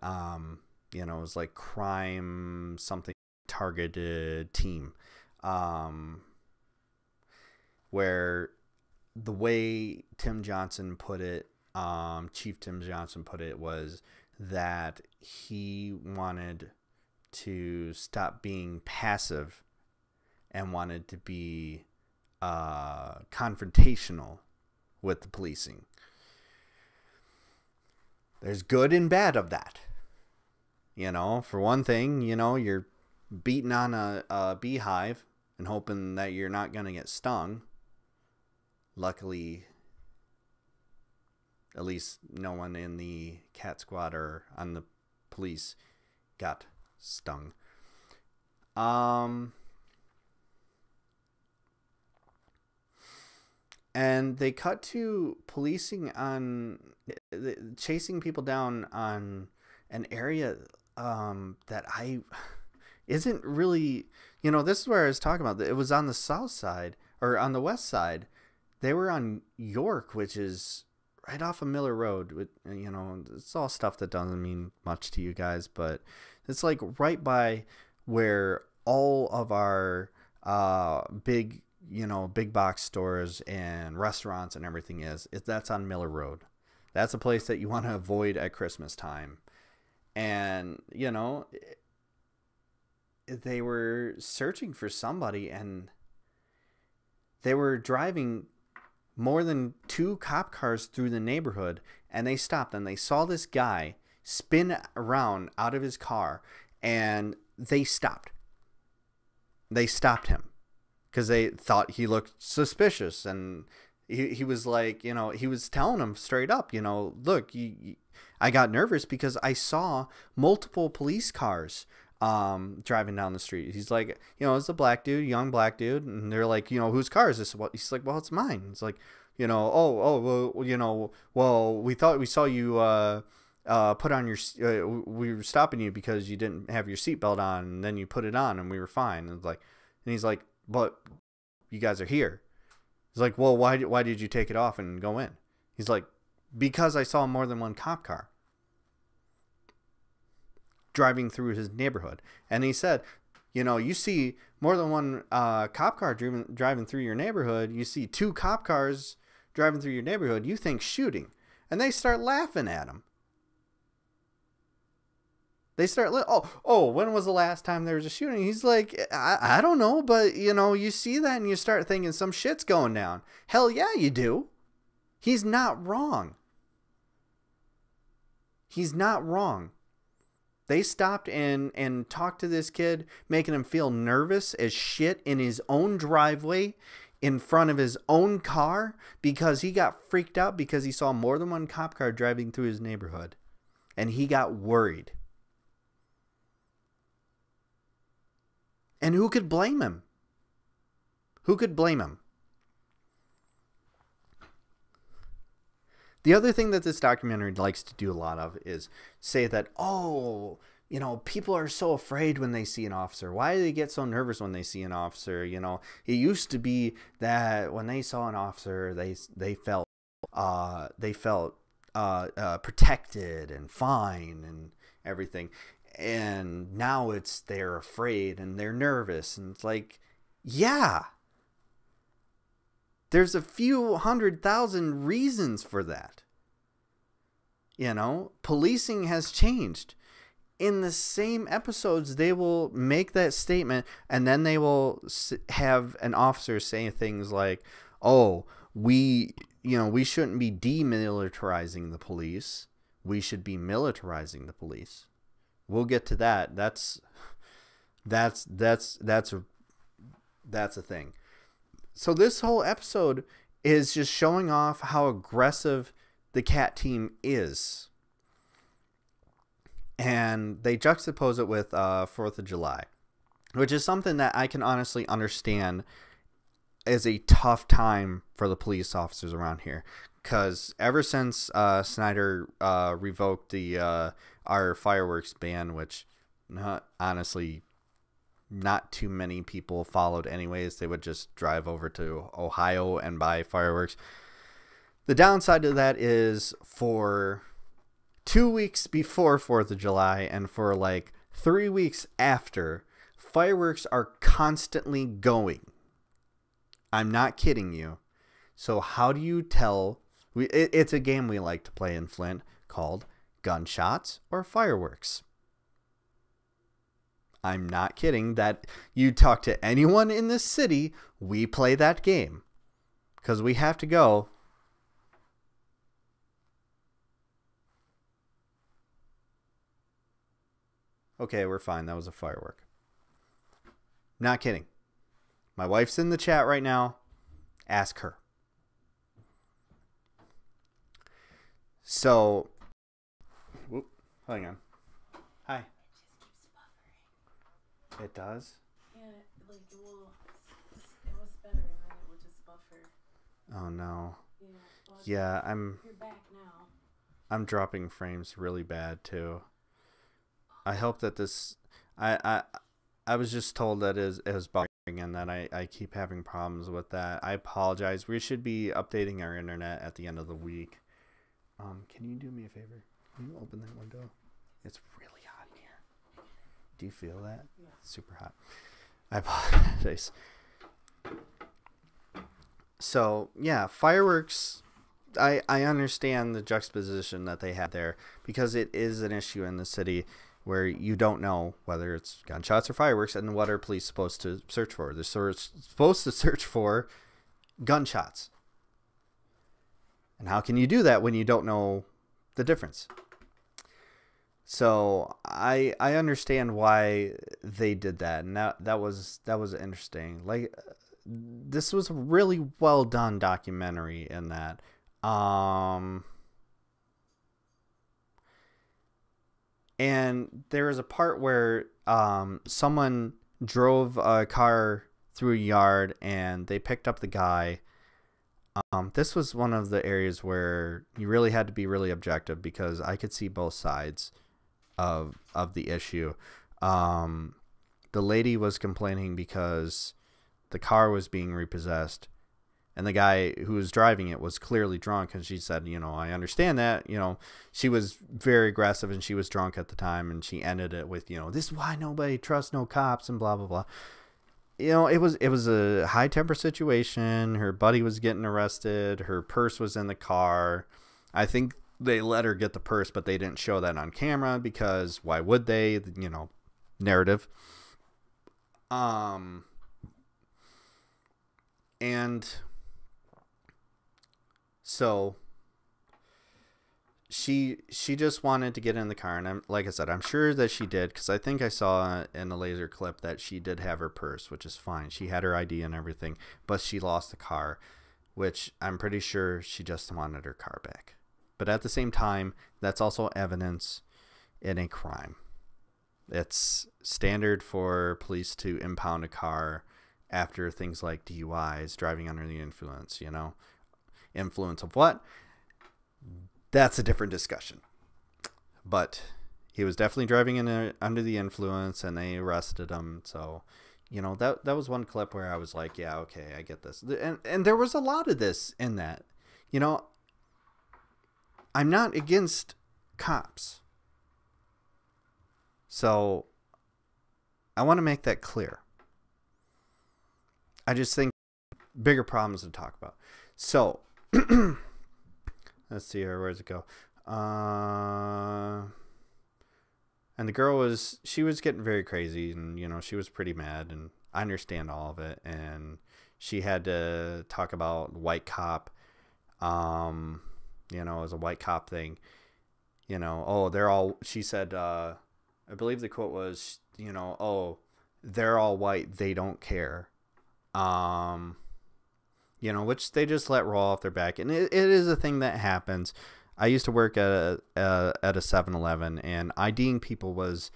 it was like crime something targeted team. where the way Tim Johnson put it, Chief Tim Johnson put it, was that he wanted to stop being passive and wanted to be confrontational with the policing. There's good and bad of that. You know, for one thing, you know, you're beating on a beehive and hoping that you're not going to get stung. Luckily, at least no one in the cat squad or on the police got stung. And they cut to policing on chasing people down on an area that isn't really, you know, this is where I was talking about. It was on the south side or on the west side. They were on York, which is right off of Miller Road. With, you know, it's all stuff that doesn't mean much to you guys, but it's like right by where all of our big box stores and restaurants and everything is. That's on Miller Road. That's a place that you want to avoid at Christmas time. And, you know, they were searching for somebody, and they were driving more than 2 cop cars through the neighborhood, and they stopped, and they saw this guy spin around out of his car, and they stopped. They stopped him because they thought he looked suspicious, and he was like, you know, he was telling them straight up, you know, look, I got nervous because I saw multiple police cars driving down the street. He's like, you know, it's a black dude, young black dude, and they're like, you know, whose car is this? He's like, well, it's mine. It's like, you know, well, you know, well, we thought we saw you put on your we were stopping you because you didn't have your seatbelt on, and then you put it on, and we were fine. And like, and he's like, but you guys are here. He's like, well, why did you take it off and go in? He's like, because I saw more than one cop car driving through his neighborhood. And he said, you know, you see more than one cop car driving through your neighborhood. You see 2 cop cars driving through your neighborhood. You think shooting. And they start laughing at him. They start, when was the last time there was a shooting? He's like, I don't know, but, you know, you see that and you start thinking some shit's going down. Hell yeah, you do. He's not wrong. He's not wrong. They stopped and talked to this kid, making him feel nervous as shit in his own driveway in front of his own car because he got freaked out because he saw more than one cop car driving through his neighborhood. And he got worried. And who could blame him? Who could blame him? The other thing that this documentary likes to do a lot of is say that, oh, you know, people are so afraid when they see an officer. Why do they get so nervous when they see an officer? You know, it used to be that when they saw an officer, they felt protected and fine and everything. And now it's they're afraid and they're nervous. And it's like, yeah. There's a few 100,000 reasons for that. You know, policing has changed. In the same episodes, they will make that statement, and then they will have an officer say things like, oh, we shouldn't be demilitarizing the police. We should be militarizing the police. We'll get to that. That's a thing. So this whole episode is just showing off how aggressive the cat team is. And they juxtapose it with 4th of July, which is something that I can honestly understand is a tough time for the police officers around here. Because ever since Snyder revoked our fireworks ban, which honestly not too many people followed anyways. They would just drive over to Ohio and buy fireworks. The downside to that is for 2 weeks before 4th of July and for like 3 weeks after Fireworks are constantly going. I'm not kidding you. So how do you tell? It's a game we like to play in Flint called Gunshots or Fireworks. I'm not kidding. That you talk to anyone in this city, we play that game. Because we have to go. Okay, we're fine. That was a firework. Not kidding. My wife's in the chat right now. Ask her. So, whoop, hang on. Hi. It just keeps buffering. It does? Yeah, like it was better and then it would just buffer. Oh no. Yeah. Well, Yeah, you're back now. I'm dropping frames really bad too. I hope that this I was just told that it was buffering and that I keep having problems with that. I apologize. We should be updating our internet at the end of the week. Can you do me a favor? Can you open that window? It's really hot in here. Do you feel that? Yeah. It's super hot. I apologize. So, yeah, fireworks, I understand the juxtaposition that they had there because it is an issue in the city where you don't know whether it's gunshots or fireworks and what are police supposed to search for. They're supposed to search for gunshots. And how can you do that when you don't know the difference? So I understand why they did that, and that was interesting. Like, this was a really well done documentary in that. And there was a part where someone drove a car through a yard and they picked up the guy. This was one of the areas where you really had to be really objective because I could see both sides of the issue. The lady was complaining because the car was being repossessed and the guy who was driving it was clearly drunk, and she said, I understand that, she was very aggressive and she was drunk at the time, and she ended it with, this is why nobody trusts no cops and blah, blah, blah. It was a high temper situation. Her buddy was getting arrested. Her purse was in the car. I think they let her get the purse, but they didn't show that on camera because why would they? Narrative. And so she just wanted to get in the car, and like I said, I'm sure that she did, because I think I saw in the laser clip that she did have her purse, which is fine. She had her ID and everything, but she lost the car, which I'm pretty sure she just wanted her car back. But at the same time, that's also evidence in a crime. It's standard for police to impound a car after things like DUIs, driving under the influence, Influence of what? That's a different discussion. But he was definitely driving under the influence, and they arrested him. So, that was one clip where I was like, yeah, okay, I get this. And there was a lot of this in that. I'm not against cops. So, I want to make that clear. I just think bigger problems to talk about. So, let's see here. Where does it go? And the girl she was getting very crazy, and, she was pretty mad, and I understand all of it. And she had to talk about white cop, as a white cop thing, she said, I believe the quote was, they're all white, they don't care. Which they just let roll off their back. And it is a thing that happens. I used to work at a 7-Eleven, and IDing people was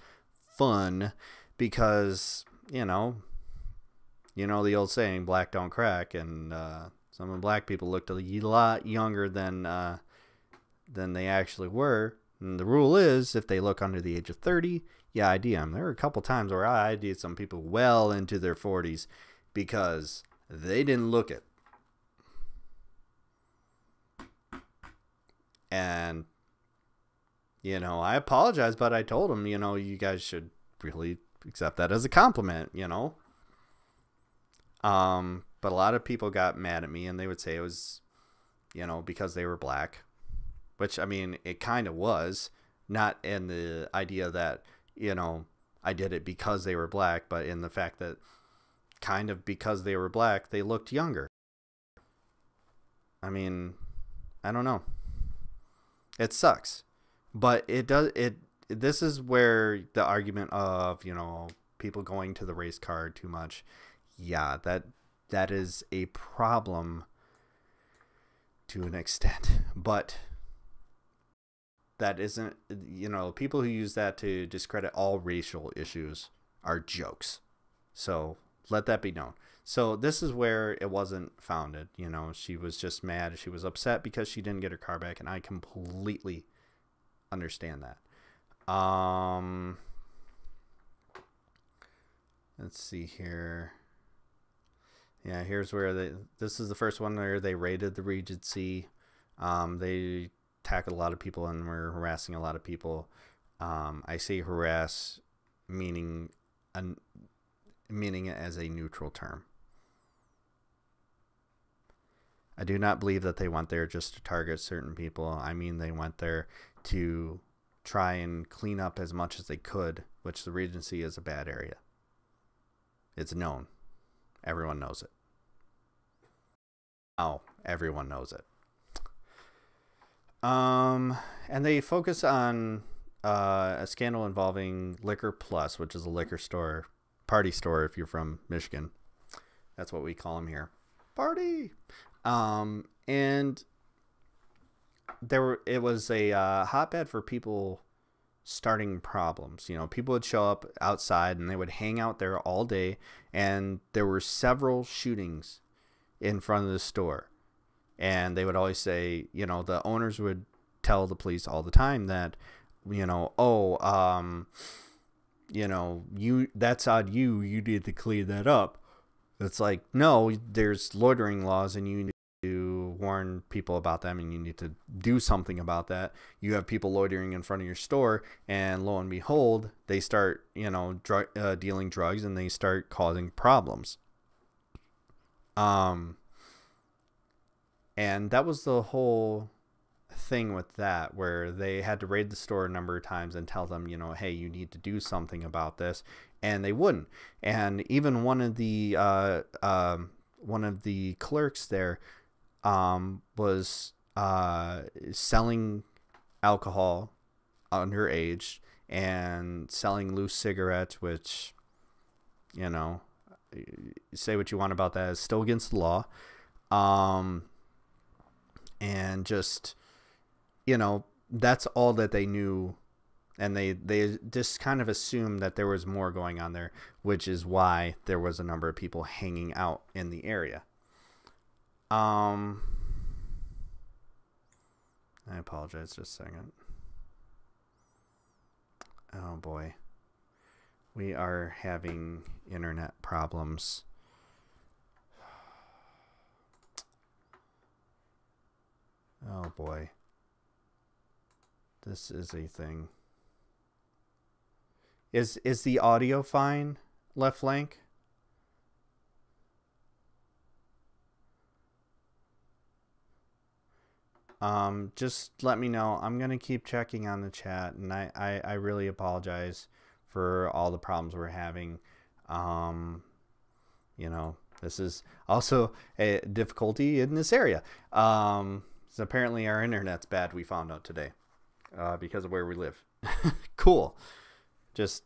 fun because, the old saying, black don't crack. And some of the black people looked a lot younger than they actually were. And the rule is, if they look under the age of 30, yeah, ID them. There were a couple times where I ID'd some people well into their 40s because they didn't look it. And, I apologize, but I told them, you guys should really accept that as a compliment, you know. But a lot of people got mad at me, and they would say it was, you know, because they were black, which, I mean, it kind of was, not in the idea that, you know, I did it because they were black, but in the fact that kind of because they were black, they looked younger. I mean, I don't know. It sucks, but this is where the argument of, you know, people going to the race card too much. Yeah, that is a problem to an extent, but that isn't, you know, people who use that to discredit all racial issues are jokes. So let that be known. So this is where it wasn't founded. You know, she was just mad. She was upset because she didn't get her car back, and I completely understand that. Let's see here. Yeah, here's where this is the first one where they raided the Regency. They tackled a lot of people and were harassing a lot of people. I say harass meaning it as a neutral term. I do not believe that they went there just to target certain people. I mean, they went there to try and clean up as much as they could, which the Regency is a bad area. It's known. Everyone knows it. Oh, everyone knows it. And they focus on a scandal involving Liquor Plus, which is a liquor store, party store if you're from Michigan. That's what we call them here. Party! And it was a hotbed for people starting problems. You know, people would show up outside and they would hang out there all day, and there were several shootings in front of the store. And they would always say, you know, the owners would tell the police all the time that, you know, you know, that's on you need to clean that up. It's like, no, there's loitering laws, and you need to warn people about them, and you need to do something about that. You have people loitering in front of your store, and lo and behold, they start, you know, dealing drugs, and they start causing problems. And that was the whole thing with that, where they had to raid the store a number of times and tell them, you know, hey, you need to do something about this, and they wouldn't. And even one of the clerks there was selling alcohol underage and selling loose cigarettes, which, you know, say what you want about that, is still against the law. And just, you know, that's all that they knew, and they just kind of assumed that there was more going on there, which is why there was a number of people hanging out in the area. I apologize, just a second. Oh boy, we are having internet problems. Oh boy. This is a thing. Is the audio fine, left flank? Just let me know. I'm gonna keep checking on the chat, and I really apologize for all the problems we're having. You know, this is also a difficulty in this area. So apparently our internet's bad, we found out today, because of where we live. Cool. Just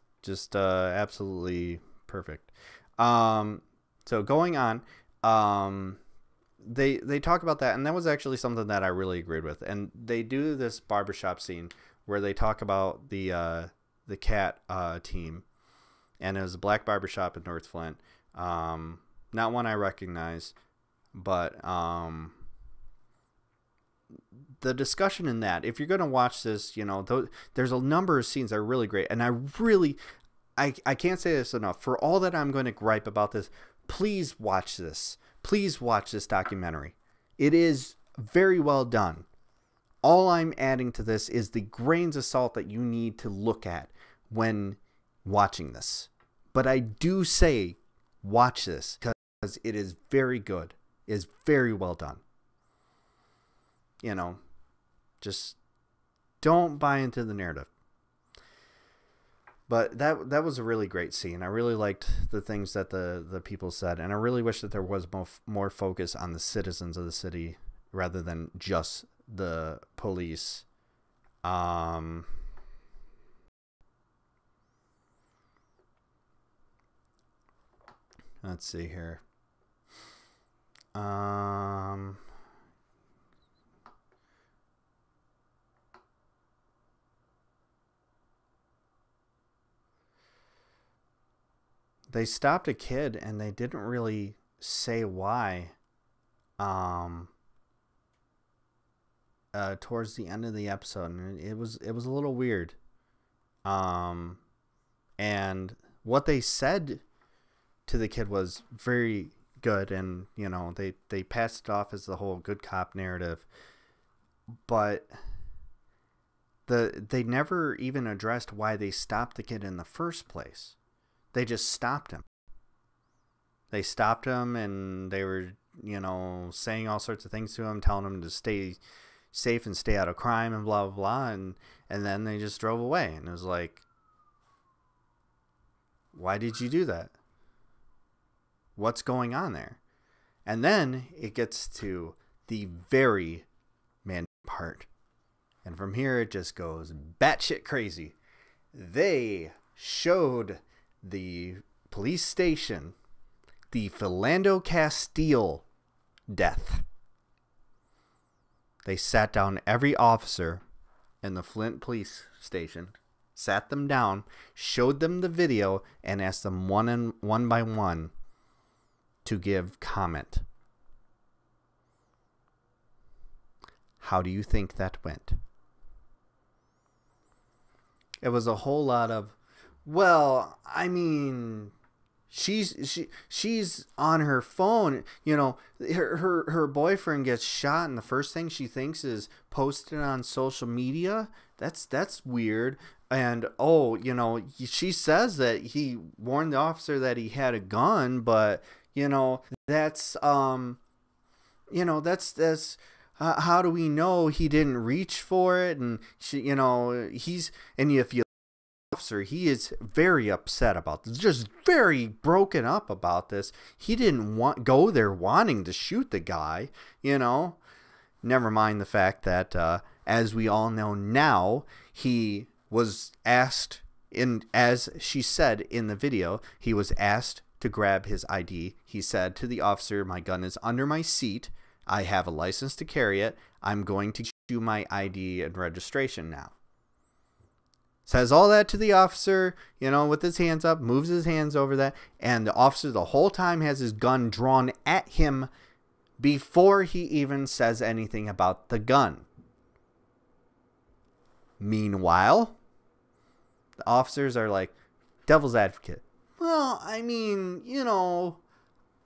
absolutely perfect. So going on, they talk about that, and that was actually something that I really agreed with. And they do this barbershop scene where they talk about the cat team, and it was a black barbershop in North Flint. Not one I recognize, but the discussion in that, if you're going to watch this, you know, there's a number of scenes that are really great. And I can't say this enough. For all that I'm going to gripe about this, please watch this. Please watch this documentary. It is very well done. All I'm adding to this is the grains of salt that you need to look at when watching this. But I do say, watch this because it is very good. It is very well done. You know, just don't buy into the narrative. But that was a really great scene. I really liked the things that the people said, and I really wish that there was more focus on the citizens of the city rather than just the police. Let's see here. They stopped a kid and they didn't really say why. Towards the end of the episode, and it was a little weird. And what they said to the kid was very good, and you know, they passed it off as the whole good cop narrative, but they never even addressed why they stopped the kid in the first place. They just stopped him. They stopped him, and they were, you know, saying all sorts of things to him, telling him to stay safe and stay out of crime and blah, blah, blah. And then they just drove away. And it was like, why did you do that? What's going on there? And then it gets to the very man part. And from here, it just goes batshit crazy. They showed the police station the Philando Castile death. They sat down every officer in the Flint police station, sat them down, showed them the video, and asked them one by one to give comment. How do you think that went? It was a whole lot of, well, I mean, she's on her phone, you know, her boyfriend gets shot, and the first thing she thinks is post it on social media. That's weird. And oh, you know, she says that he warned the officer that he had a gun, but you know, that's how do we know he didn't reach for it? And she, you know, if you officer, he is very upset about this, just very broken up about this. He didn't go there wanting to shoot the guy, you know. Never mind the fact that, as we all know now, he was asked, as she said in the video, he was asked to grab his ID. He said to the officer, "My gun is under my seat. I have a license to carry it. I'm going to give you my ID and registration now." Says all that to the officer, you know, with his hands up, moves his hands over that, and the officer the whole time has his gun drawn at him before he even says anything about the gun. Meanwhile, the officers are like, devil's advocate. Well, I mean, you know,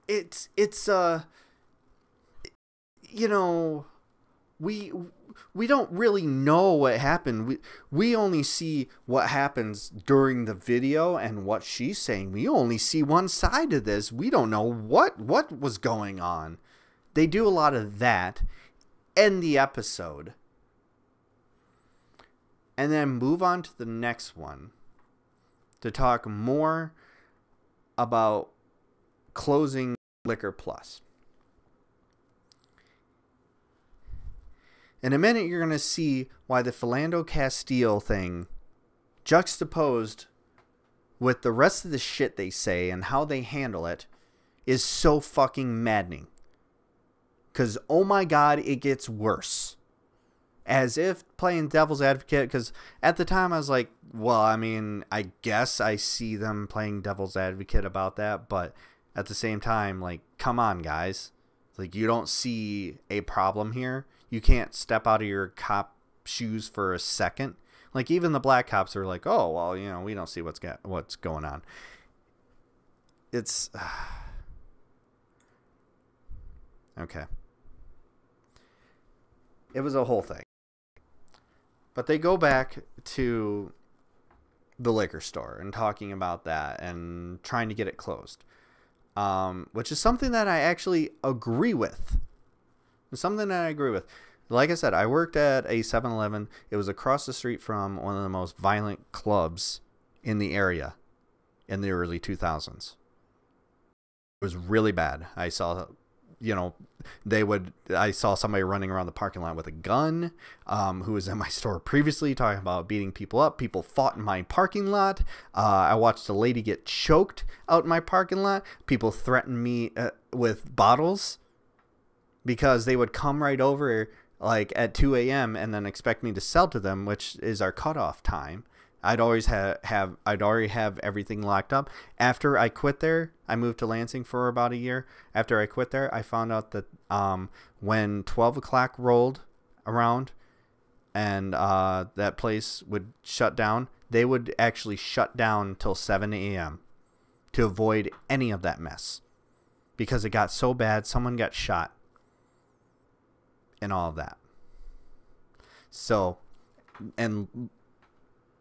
it's you know, we don't really know what happened. We only see what happens during the video and what she's saying. We only see one side of this. We don't know what was going on. They do a lot of that in the episode. And then move on to the next one to talk more about closing Liquor Plus. In a minute, you're going to see why the Philando Castile thing, juxtaposed with the rest of the shit they say and how they handle it, is so fucking maddening. Because, oh my god, it gets worse. As if playing devil's advocate, because at the time I was like, well, I mean, I guess I see them playing devil's advocate about that, but at the same time, like, come on, guys. Like, you don't see a problem here. You can't step out of your cop shoes for a second. Like, even the black cops are like, oh, well, you know, we don't see what's going on. It's okay. It was a whole thing. But they go back to the liquor store and talking about that and trying to get it closed, which is something that I actually agree with. It's something that I agree with. Like I said, I worked at a 7-Eleven. It was across the street from one of the most violent clubs in the area in the early 2000s. It was really bad. I saw, I saw somebody running around the parking lot with a gun, who was in my store previously, talking about beating people up. People fought in my parking lot. I watched a lady get choked out in my parking lot. People threatened me with bottles because they would come right over like at 2 a.m. and then expect me to sell to them, which is our cutoff time. I'd always I'd already have everything locked up. After I quit there, I moved to Lansing for about a year. After I quit there, I found out that when 12 o'clock rolled around and that place would shut down, they would actually shut down till 7 a.m. to avoid any of that mess. Because it got so bad, someone got shot and all of that. So, and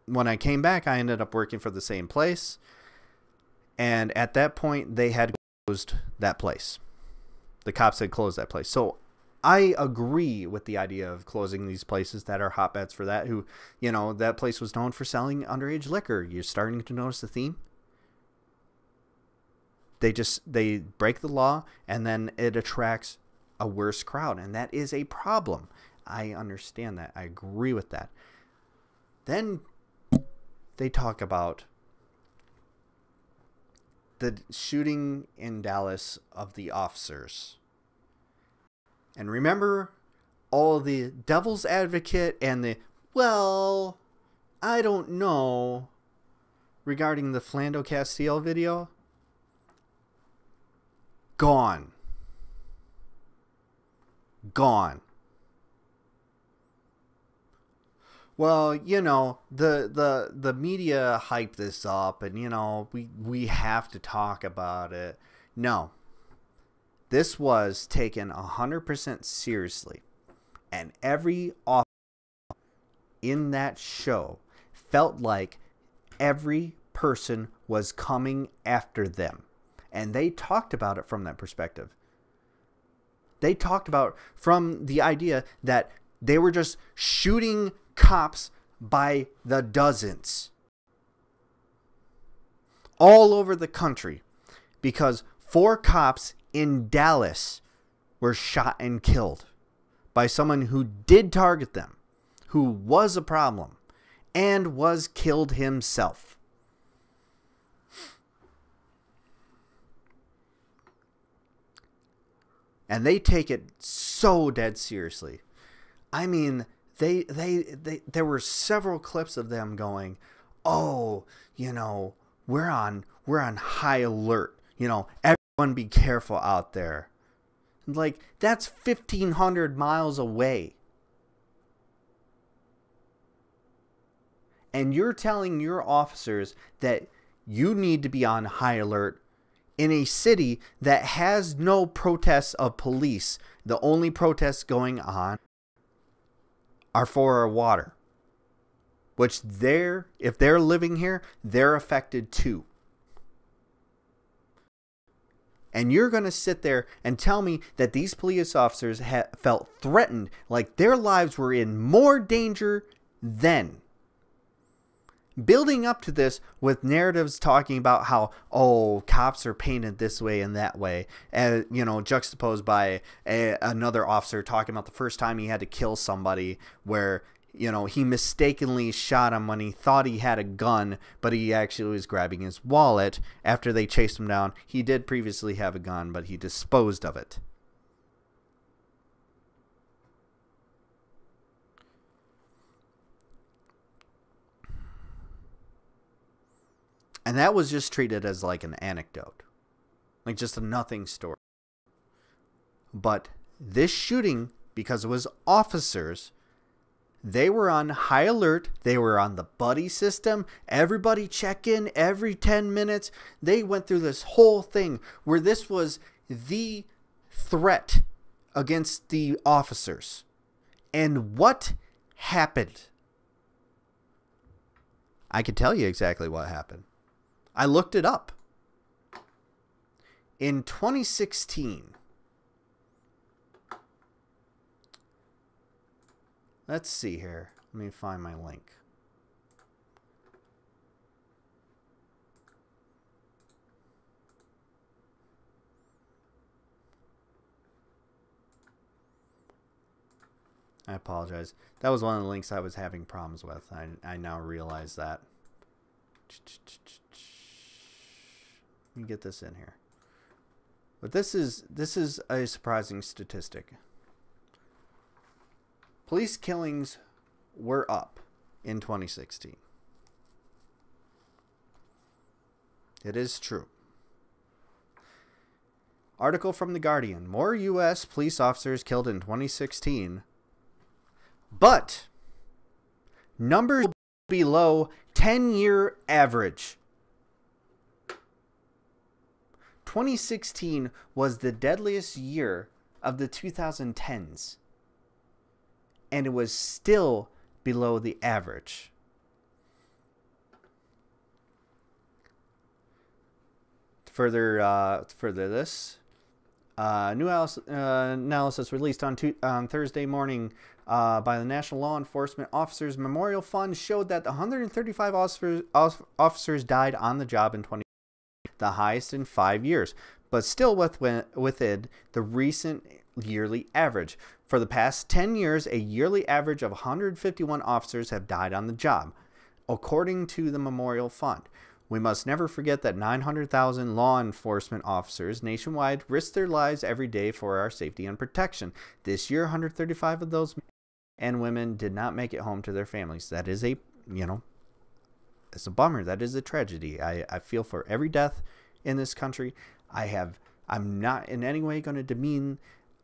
when I came back, I ended up working for the same place. And at that point, they had closed that place. The cops had closed that place. So I agree with the idea of closing these places that are hotbeds for that. Who, that place was known for selling underage liquor. You're starting to notice the theme. They break the law, and then it attracts a worse crowd. And that is a problem. I understand that. I agree with that. Then they talk about the shooting in Dallas of the officers. And remember all the devil's advocate and the, well, I don't know, regarding the Flint Castile video? Gone. Gone. Well, the media hyped this up, and we have to talk about it. No. This was taken 100% seriously. And every officer in that show felt like every person was coming after them. And they talked about it from that perspective. They talked about from the idea that they were just shooting cops by the dozens all over the country because 4 cops in Dallas were shot and killed by someone who did target them, who was a problem, and was killed himself. And they take it so dead seriously. I mean, there were several clips of them going, oh, we're on high alert. Everyone be careful out there. Like, that's 1,500 miles away. And you're telling your officers that you need to be on high alert in a city that has no protests of police. The only protests going on are for our water, which if they're living here, they're affected too. And you're going to sit there and tell me that these police officers felt threatened, like their lives were in more danger then. Building up to this with narratives talking about how, oh, cops are painted this way and that way, and juxtaposed by another officer talking about the first time he had to kill somebody where he mistakenly shot him when he thought he had a gun, but he actually was grabbing his wallet after they chased him down. He did previously have a gun, but he disposed of it. And that was just treated as like an anecdote. Like just a nothing story. But this shooting, because it was officers, they were on high alert. They were on the buddy system. Everybody check in every 10 minutes. They went through this whole thing where this was the threat against the officers. And what happened? I could tell you exactly what happened. I looked it up. In 2016, let's see here. Let me find my link. I apologize. That was one of the links I was having problems with. I now realize that. Let me get this in here. But this is a surprising statistic. Police killings were up in 2016. It is true. Article from The Guardian. More U.S. police officers killed in 2016. But numbers below 10-year average. 2016 was the deadliest year of the 2010s. And it was still below the average. Further this. New analysis released on Thursday morning by the National Law Enforcement Officers Memorial Fund showed that 135 officers died on the job in 2020, the highest in 5 years, but still within the recent yearly average. For the past 10 years, a yearly average of 151 officers have died on the job, according to the Memorial Fund. We must never forget that 900,000 law enforcement officers nationwide risk their lives every day for our safety and protection. This year, 135 of those men and women did not make it home to their families. That is it's a bummer. That is a tragedy. I feel for every death in this country. I'm not in any way going to demean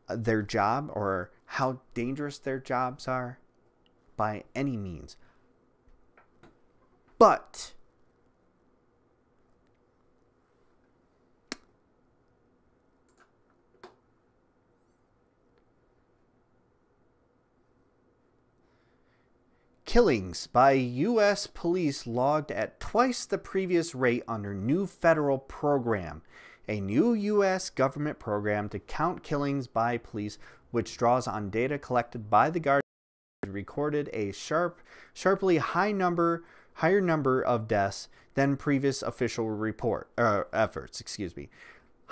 their job or how dangerous their jobs are by any means. But killings by U.S. police logged at twice the previous rate under new federal program. A new U.S. government program to count killings by police, which draws on data collected by the Guardian, recorded a sharply higher number of deaths than previous official efforts.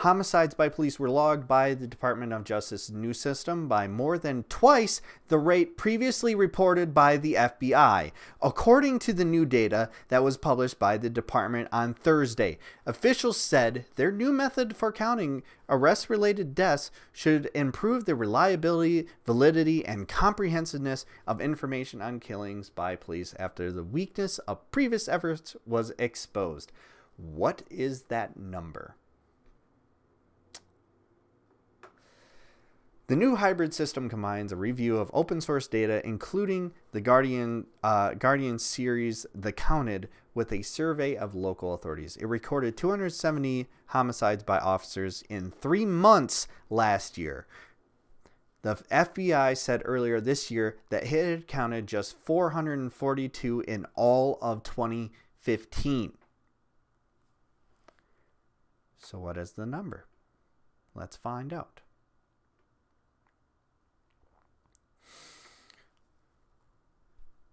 Homicides by police were logged by the Department of Justice's new system by more than twice the rate previously reported by the FBI, according to the new data that was published by the department on Thursday. Officials said their new method for counting arrest-related deaths should improve the reliability, validity, and comprehensiveness of information on killings by police after the weakness of previous efforts was exposed. What is that number? The new hybrid system combines a review of open source data, including the Guardian series The Counted, with a survey of local authorities. It recorded 270 homicides by officers in 3 months last year. The FBI said earlier this year that it had counted just 442 in all of 2015. So what is the number? Let's find out.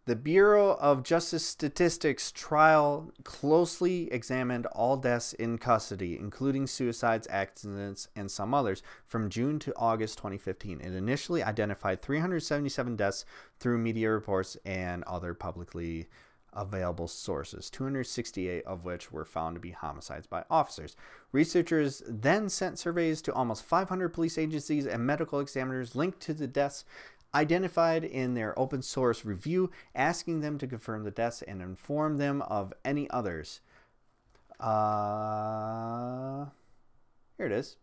The Bureau of Justice Statistics trial closely examined all deaths in custody, including suicides, accidents, and some others, from June to August 2015. It initially identified 377 deaths through media reports and other publicly available sources, 268 of which were found to be homicides by officers. Researchers then sent surveys to almost 500 police agencies and medical examiners linked to the deaths identified in their open source review, asking them to confirm the deaths and inform them of any others. Here it is.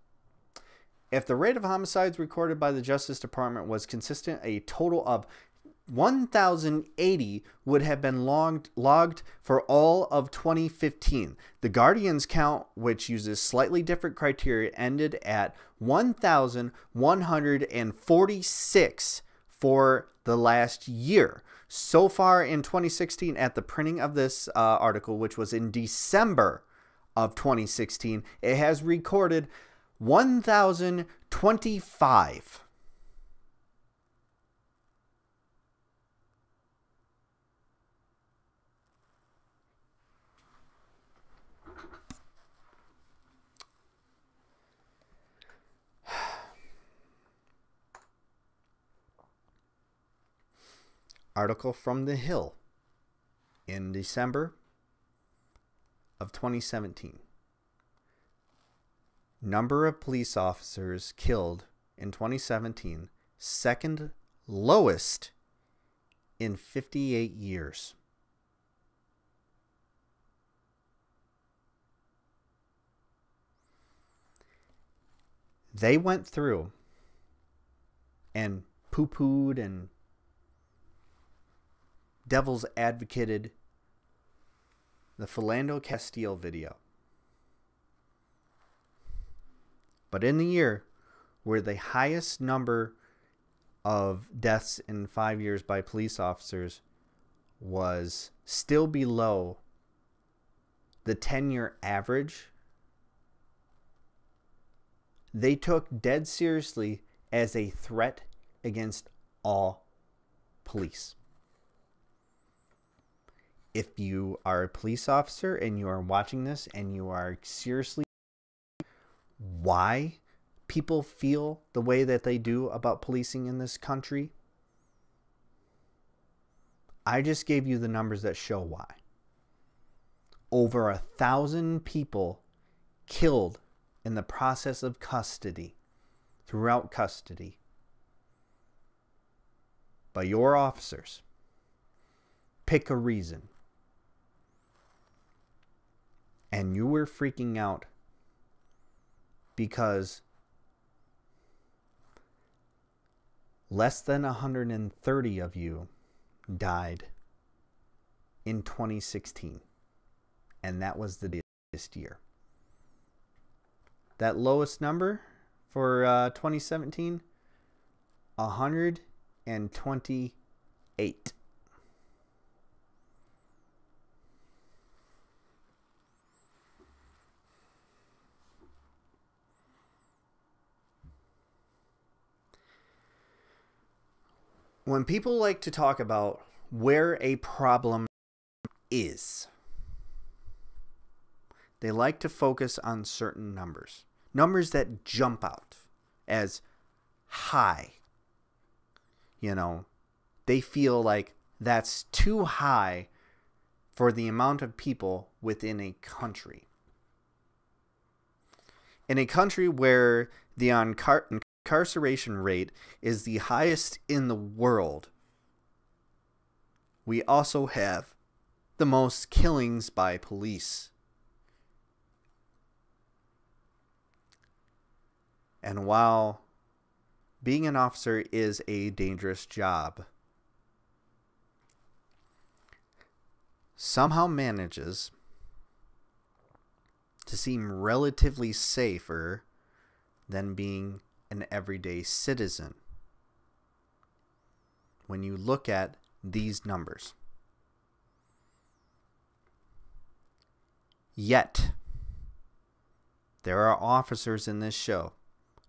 If the rate of homicides recorded by the Justice Department was consistent, a total of 1,080 would have been logged for all of 2015. The Guardian's count, which uses slightly different criteria, ended at 1,146 for the last year. So far in 2016, at the printing of this article, which was in December of 2016, it has recorded 1,025. Article from The Hill in December of 2017. Number of police officers killed in 2017, second lowest in 58 years. They went through and poo-pooed and devil's advocated the Philando Castile video. But in the year where the highest number of deaths in 5 years by police officers was still below the 10-year average, they took dead seriously as a threat against all police. If you are a police officer and you are watching this and you are seriously why people feel the way that they do about policing in this country, I just gave you the numbers that show why. Over 1,000 people killed in the process of custody, throughout custody, by your officers. Pick a reason. And you were freaking out because less than 130 of you died in 2016. And that was the lowest year. That lowest number for 2017, 128. When people like to talk about where a problem is, they like to focus on certain numbers. Numbers that jump out as high. You know, they feel like that's too high for the amount of people within a country. In a country where the incarceration rate is the highest in the world, we also have the most killings by police. And while being an officer is a dangerous job, somehow manages to seem relatively safer than being an everyday citizen when you look at these numbers. Yet, there are officers in this show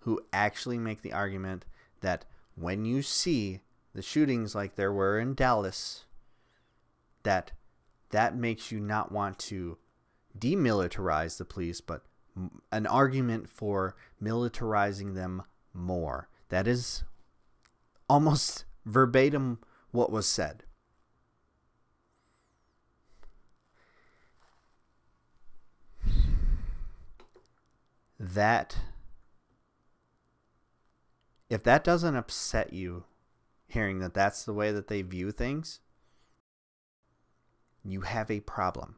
who actually make the argument that when you see the shootings like there were in Dallas, that makes you not want to demilitarize the police, but an argument for militarizing them more. That is almost verbatim what was said. That, if that doesn't upset you, hearing that that's the way that they view things, you have a problem.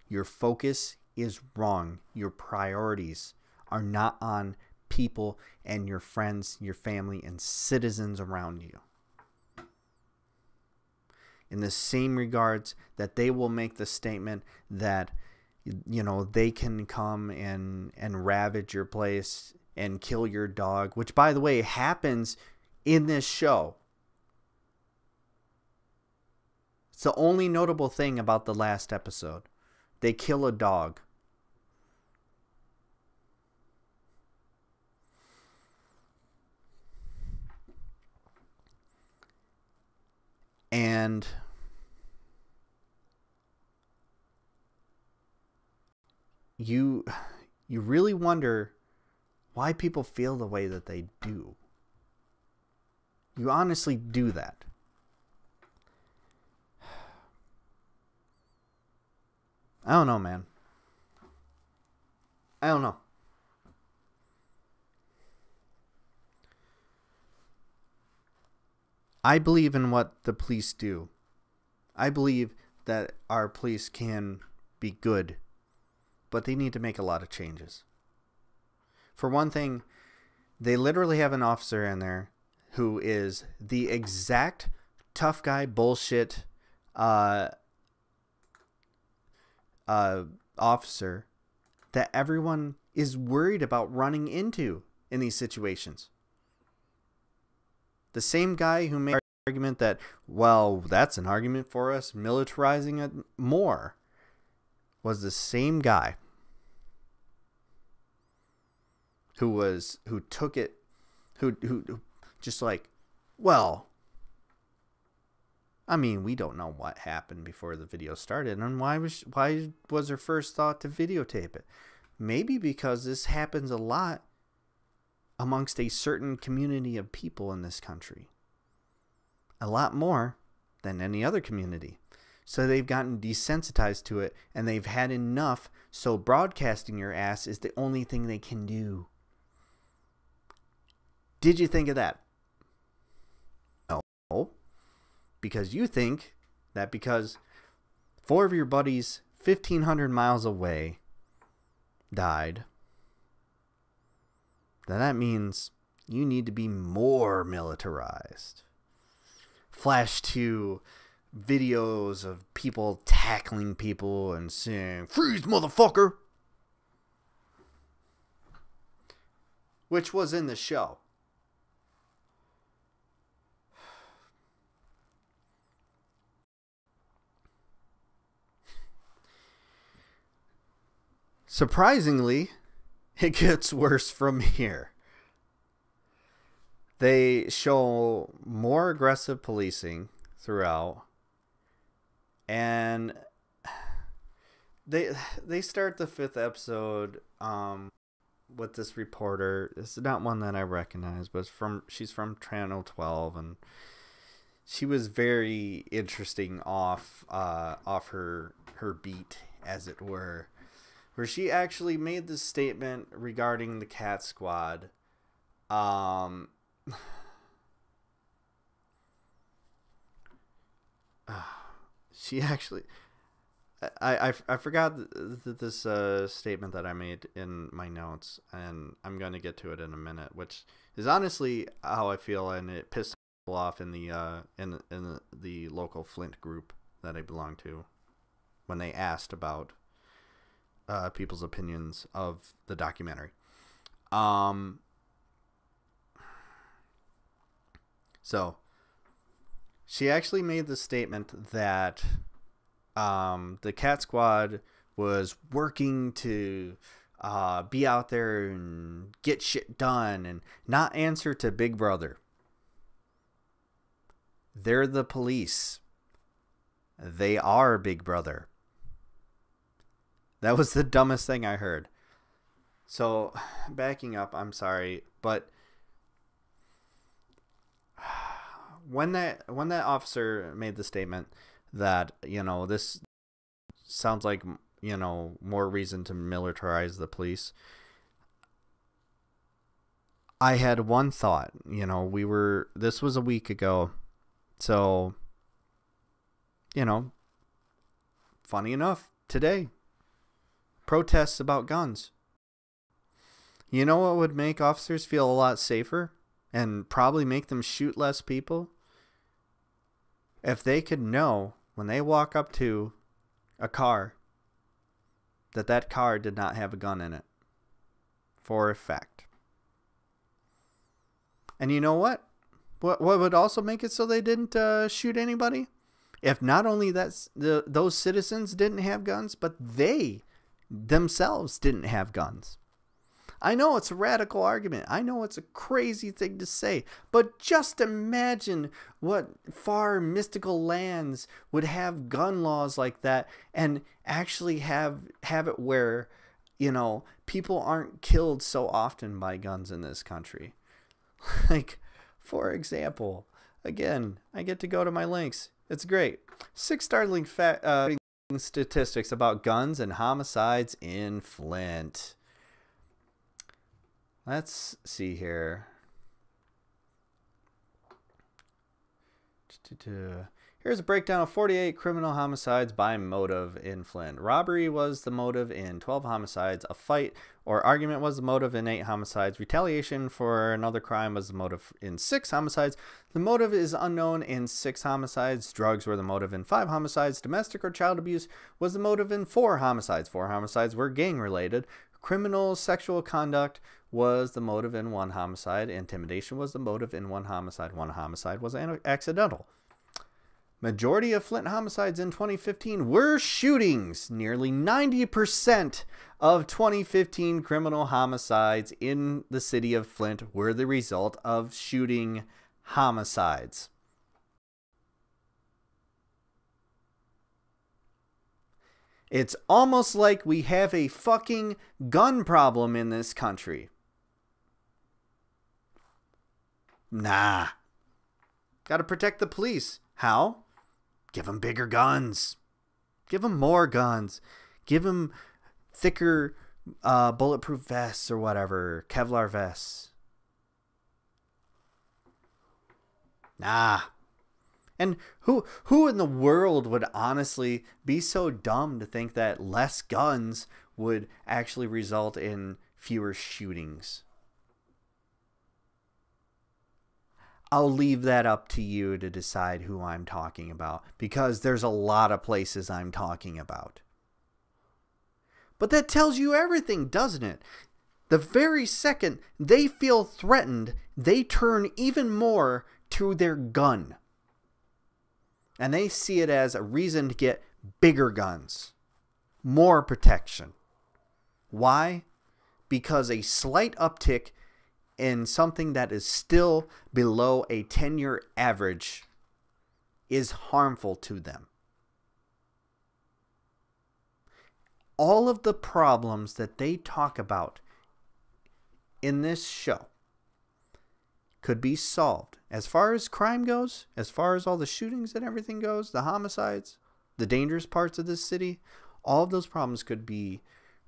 Your focus is wrong. Your priorities are not on people and your friends, your family, and citizens around you. In the same regards that they will make the statement that, you know, they can come and ravage your place and kill your dog, which, by the way, happens in this show. It's the only notable thing about the last episode. They kill a dog. And you really wonder why people feel the way that they do. You honestly do that. I don't know, man. I don't know. I believe in what the police do. I believe that our police can be good, but they need to make a lot of changes. For one thing, they literally have an officer in there who is the exact tough guy bullshit officer that everyone is worried about running into in these situations. The same guy who made the argument that, well, that's an argument for us militarizing it more, was the same guy who took it, who just like, well, I mean, we don't know what happened before the video started, and why was her first thought to videotape it? Maybe because this happens a lot amongst a certain community of people in this country. A lot more than any other community. So they've gotten desensitized to it, and they've had enough, so broadcasting your ass is the only thing they can do. Did you think of that? No. Because you think that because 4 of your buddies 1,500 miles away died, that means you need to be more militarized. Flash to videos of people tackling people and saying, "Freeze, motherfucker!" Which was in the show. Surprisingly, it gets worse from here. They show more aggressive policing throughout, and they start the 5th episode with this reporter. It's not one that I recognize, but she's from Channel 12, and she was very interesting off her beat, as it were, where she actually made this statement regarding the Cat Squad. She actually, I forgot this statement that I made in my notes, and I'm going to get to it in a minute, which is honestly how I feel, and it pissed people off in the local Flint group that I belong to when they asked about people's opinions of the documentary. So she actually made the statement that the Cat Squad was working to be out there and get shit done and not answer to Big Brother. They're the police. They are Big Brother. That was the dumbest thing I heard. So, backing up, I'm sorry, but when that officer made the statement that, you know, this sounds like, you know, more reason to militarize the police, I had one thought. You know, this was a week ago, so, you know, funny enough, today, protests about guns. You know what would make officers feel a lot safer and probably make them shoot less people? If they could know when they walk up to a car that car did not have a gun in it. For a fact. And you know what? What would also make it so they didn't shoot anybody? if not only those citizens didn't have guns, but they themselves didn't have guns. I know it's a radical argument. I know it's a crazy thing to say. But just imagine what far mystical lands would have gun laws like that and actually have it where, you know, people aren't killed so often by guns in this country. Like, for example, again, I get to go to my links. It's great. 6 startling statistics about guns and homicides in Flint. Let's see here. Here's a breakdown of 48 criminal homicides by motive in Flint. Robbery was the motive in 12 homicides. A fight or argument was the motive in 8 homicides. Retaliation for another crime was the motive in 6 homicides. The motive is unknown in 6 homicides. Drugs were the motive in 5 homicides. Domestic or child abuse was the motive in 4 homicides. 4 homicides were gang-related. Criminal sexual conduct was the motive in 1 homicide. Intimidation was the motive in 1 homicide. 1 homicide was accidental. Majority of Flint homicides in 2015 were shootings. Nearly 90% of 2015 criminal homicides in the city of Flint were the result of shooting homicides. It's almost like we have a fucking gun problem in this country. Nah. Gotta protect the police. How? Give them bigger guns. Give them more guns. Give them thicker bulletproof vests or whatever. Kevlar vests. Nah. And who in the world would honestly be so dumb to think that less guns would actually result in fewer shootings? I'll leave that up to you to decide who I'm talking about, because there's a lot of places I'm talking about. But that tells you everything, doesn't it? The very second they feel threatened, they turn even more to their gun. And they see it as a reason to get bigger guns. More protection. Why? Because a slight uptick in something that is still below a 10-year average is harmful to them. All of the problems that they talk about in this show could be solved. As far as crime goes, as far as all the shootings and everything goes, the homicides, the dangerous parts of this city, all of those problems could be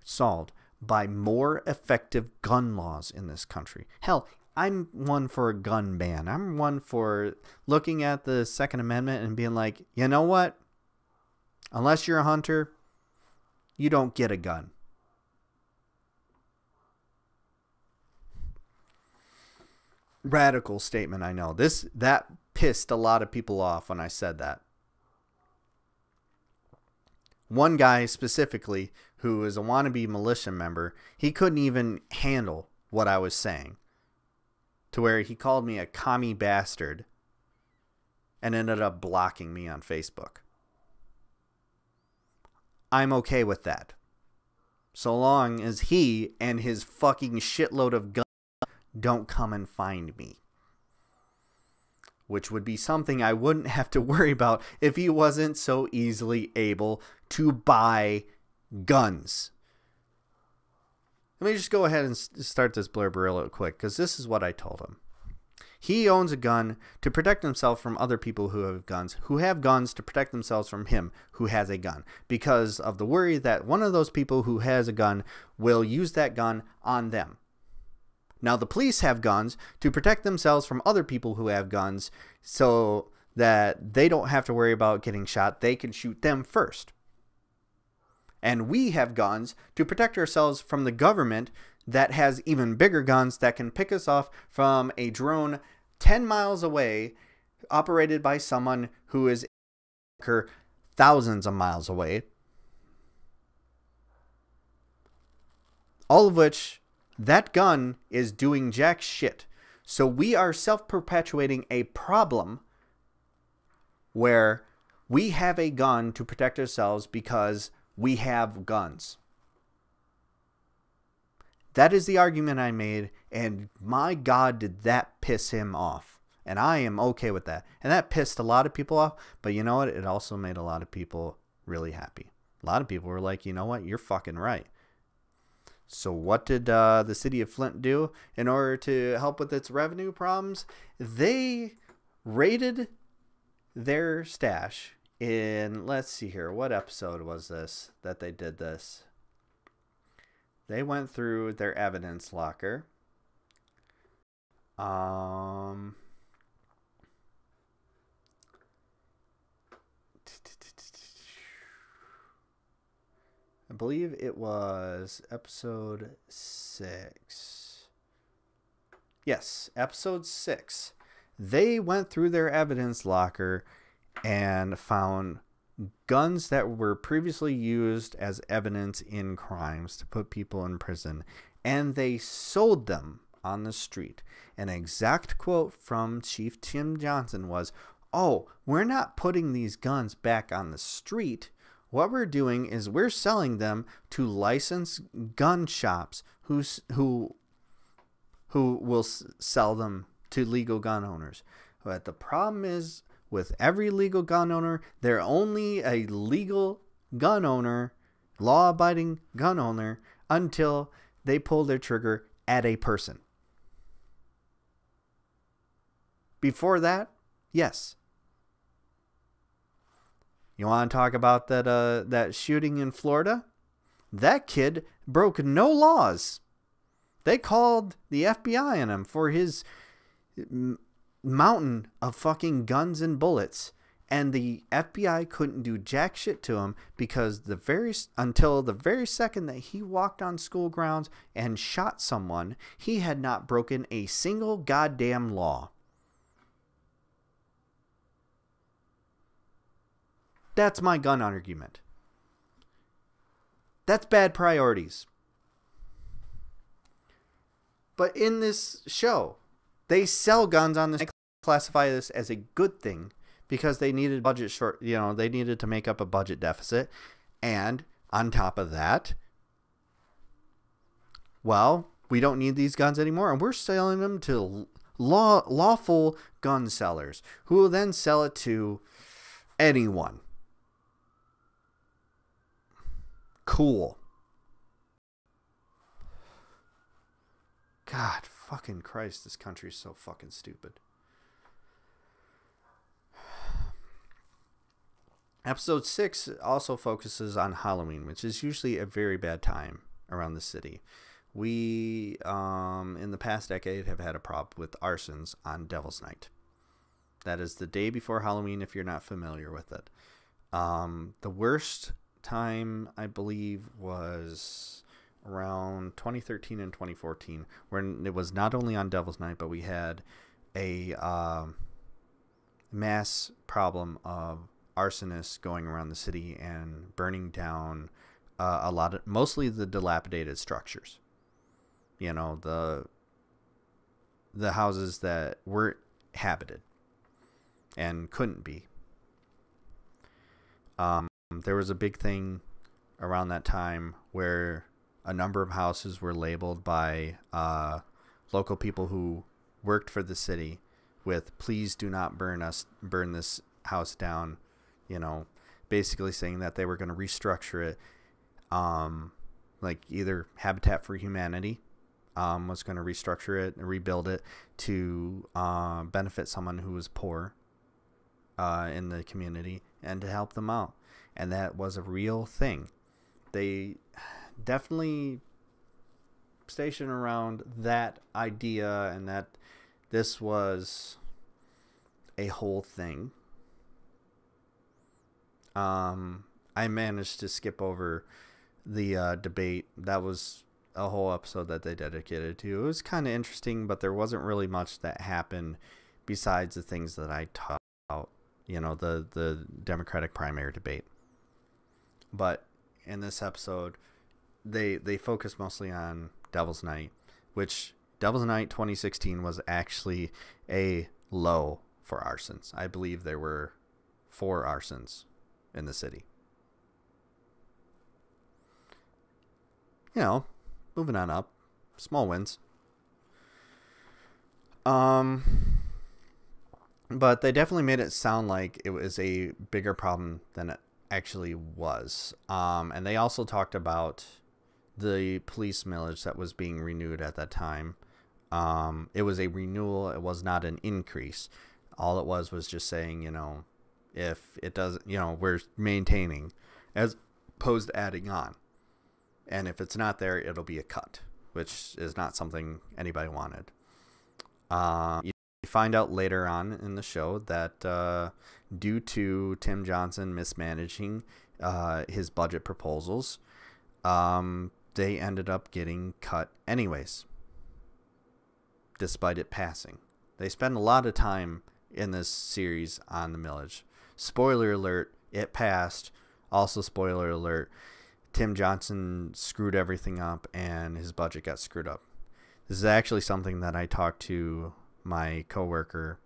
solved by more effective gun laws in this country. Hell, I'm one for a gun ban. I'm one for looking at the Second Amendment and being like, you know what? Unless you're a hunter, you don't get a gun. Radical statement, I know. That pissed a lot of people off when I said that. One guy specifically, who is a wannabe militia member, he couldn't even handle what I was saying, to where he called me a commie bastard and ended up blocking me on Facebook. I'm okay with that, so long as he and his fucking shitload of guns don't come and find me. Which would be something I wouldn't have to worry about if he wasn't so easily able to buy guns. Let me just go ahead and start this blurb real quick, because this is what I told him. He owns a gun to protect himself from other people who have guns to protect themselves from him who has a gun, because of the worry that one of those people who has a gun will use that gun on them. Now, the police have guns to protect themselves from other people who have guns so that they don't have to worry about getting shot. They can shoot them first. And we have guns to protect ourselves from the government that has even bigger guns that can pick us off from a drone 10 miles away, operated by someone who is thousands of miles away. All of which, that gun is doing jack shit. So we are self-perpetuating a problem where We have a gun to protect ourselves because we have guns. That is the argument I made, and my God, did that piss him off. And I am okay with that. And that pissed a lot of people off, but you know what? It also made a lot of people really happy. A lot of people were like, you know what? You're fucking right. So what did the city of Flint do in order to help with its revenue problems? They raided their stash in, let's see here, what episode was this that they did this? They went through their evidence locker. I believe it was episode 6. Yes, episode 6. They went through their evidence locker and found guns that were previously used as evidence in crimes to put people in prison, and they sold them on the street. An exact quote from Chief Tim Johnson was, "Oh, we're not putting these guns back on the street. What we're doing is we're selling them to licensed gun shops who will sell them to legal gun owners." But the problem is, with every legal gun owner, they're only a legal gun owner, law-abiding gun owner, until they pull their trigger at a person. Before that, yes. You want to talk about that shooting in Florida? That kid broke no laws. They called the FBI on him for his mountain of fucking guns and bullets, and the FBI couldn't do jack shit to him because until the very second that he walked on school grounds and shot someone, he had not broken a single goddamn law. That's my gun argument. That's bad priorities. But in this show, they sell guns on this. They classify this as a good thing because they needed they needed to make up a budget deficit. And on top of that, well, we don't need these guns anymore, and we're selling them to lawful gun sellers who will then sell it to anyone. Cool. God fucking Christ, this country is so fucking stupid. Episode 6 also focuses on Halloween, which is usually a very bad time around the city. We, in the past decade, have had a problem with arsons on Devil's Night. That is the day before Halloween, if you're not familiar with it. The worst time, I believe, was around 2013 and 2014, when it was not only on Devil's Night, but we had a mass problem of arsonists going around the city and burning down mostly the dilapidated structures. You know, the houses that weren't habited and couldn't be. There was a big thing around that time where a number of houses were labeled by local people who worked for the city with "please do not burn this house down," you know, basically saying that they were going to restructure it, like either Habitat for Humanity was going to restructure it and rebuild it to benefit someone who was poor in the community and to help them out. And that was a real thing. They definitely stationed around that idea, and that this was a whole thing. I managed to skip over the debate. That was a whole episode that they dedicated to. It was kind of interesting, but there wasn't really much that happened besides the things that I taught about, you know, the Democratic primary debate. But in this episode, they focus mostly on Devil's Night, which Devil's Night 2016 was actually a low for arsons. I believe there were for arsons in the city. You know, moving on up. Small wins. But they definitely made it sound like it was a bigger problem than it actually was. And they also talked about the police millage that was being renewed at that time. It was a renewal. It was not an increase. All it was just saying, you know, if it doesn't, you know, we're maintaining as opposed to adding on. And if it's not there, it'll be a cut, which is not something anybody wanted. You find out later on in the show that due to Tim Johnson mismanaging his budget proposals, they ended up getting cut anyways, despite it passing. They spend a lot of time in this series on the millage. Spoiler alert, it passed. Also, spoiler alert, Tim Johnson screwed everything up and his budget got screwed up. This is actually something that I talked to my coworker,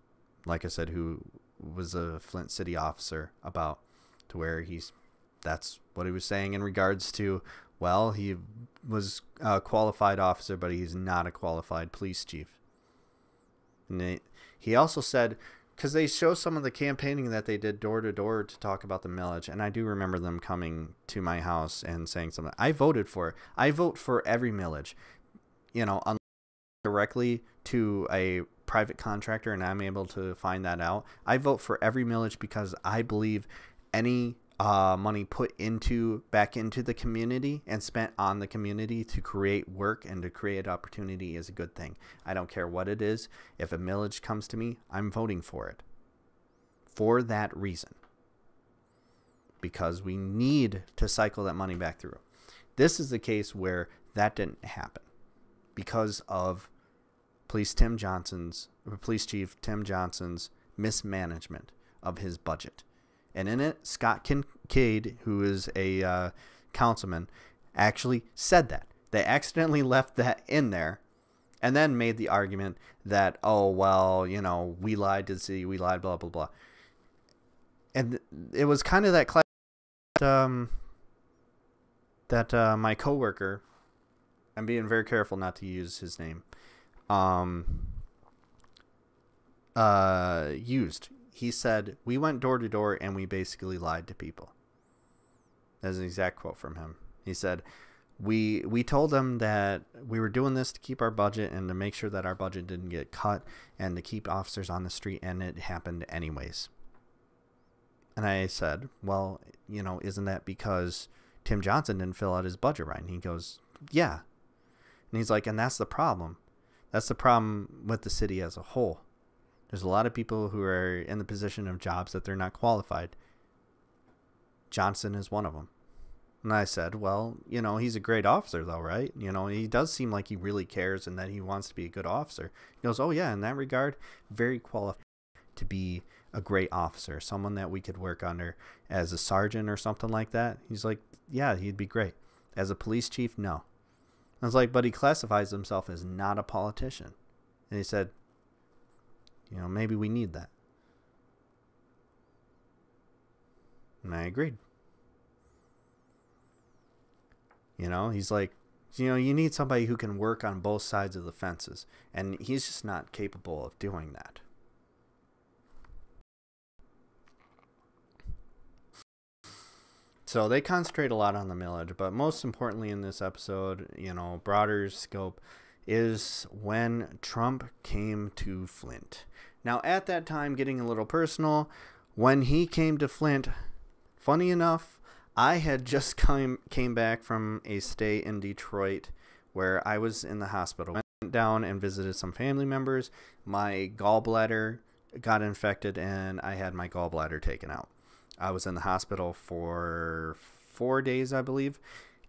like I said, who was a Flint City officer about, to where that's what he was saying in regards to, well, he was a qualified officer, but he's not a qualified police chief. And he also said, because they show some of the campaigning that they did door to door to talk about the millage, and I do remember them coming to my house and saying something. I voted for it. I vote for every millage, you know, directly to a private contractor, and I'm able to find that out. I vote for every millage because I believe any money put back into the community and spent on the community to create work and to create opportunity is a good thing. I don't care what it is. If a millage comes to me, I'm voting for it for that reason, because we need to cycle that money back through. This is the case where that didn't happen because of Police Chief Tim Johnson's mismanagement of his budget. And in it, Scott Kincaid, who is a councilman, actually said that. They accidentally left that in there and then made the argument that, oh, well, you know, we lied to the city, we lied, blah, blah, blah. And it was kind of that class that my coworker, I'm being very careful not to use his name, used. He said, we went door to door and we basically lied to people. That's an exact quote from him. He said, we told them that we were doing this to keep our budget and to make sure that our budget didn't get cut and to keep officers on the street, and it happened anyways. And I said, well, you know, isn't that because Tim Johnson didn't fill out his budget right? And he goes, yeah. And he's like, and that's the problem. That's the problem with the city as a whole. There's a lot of people who are in the position of jobs that they're not qualified. Johnson is one of them. And I said, well, you know, he's a great officer though, right? You know, he does seem like he really cares and that he wants to be a good officer. He goes, oh yeah, in that regard, very qualified to be a great officer, someone that we could work under as a sergeant or something like that. He's like, yeah, he'd be great. As a police chief, no. I was like, but he classifies himself as not a politician. And he said, you know, maybe we need that. And I agreed. You know, he's like, you know, you need somebody who can work on both sides of the fences. And he's just not capable of doing that. So they concentrate a lot on the millage, but most importantly in this episode, you know, broader scope, is when Trump came to Flint. Now, at that time, getting a little personal, when he came to Flint, funny enough, I had just came back from a stay in Detroit where I was in the hospital. Went down and visited some family members. My gallbladder got infected and I had my gallbladder taken out. I was in the hospital for 4 days, I believe,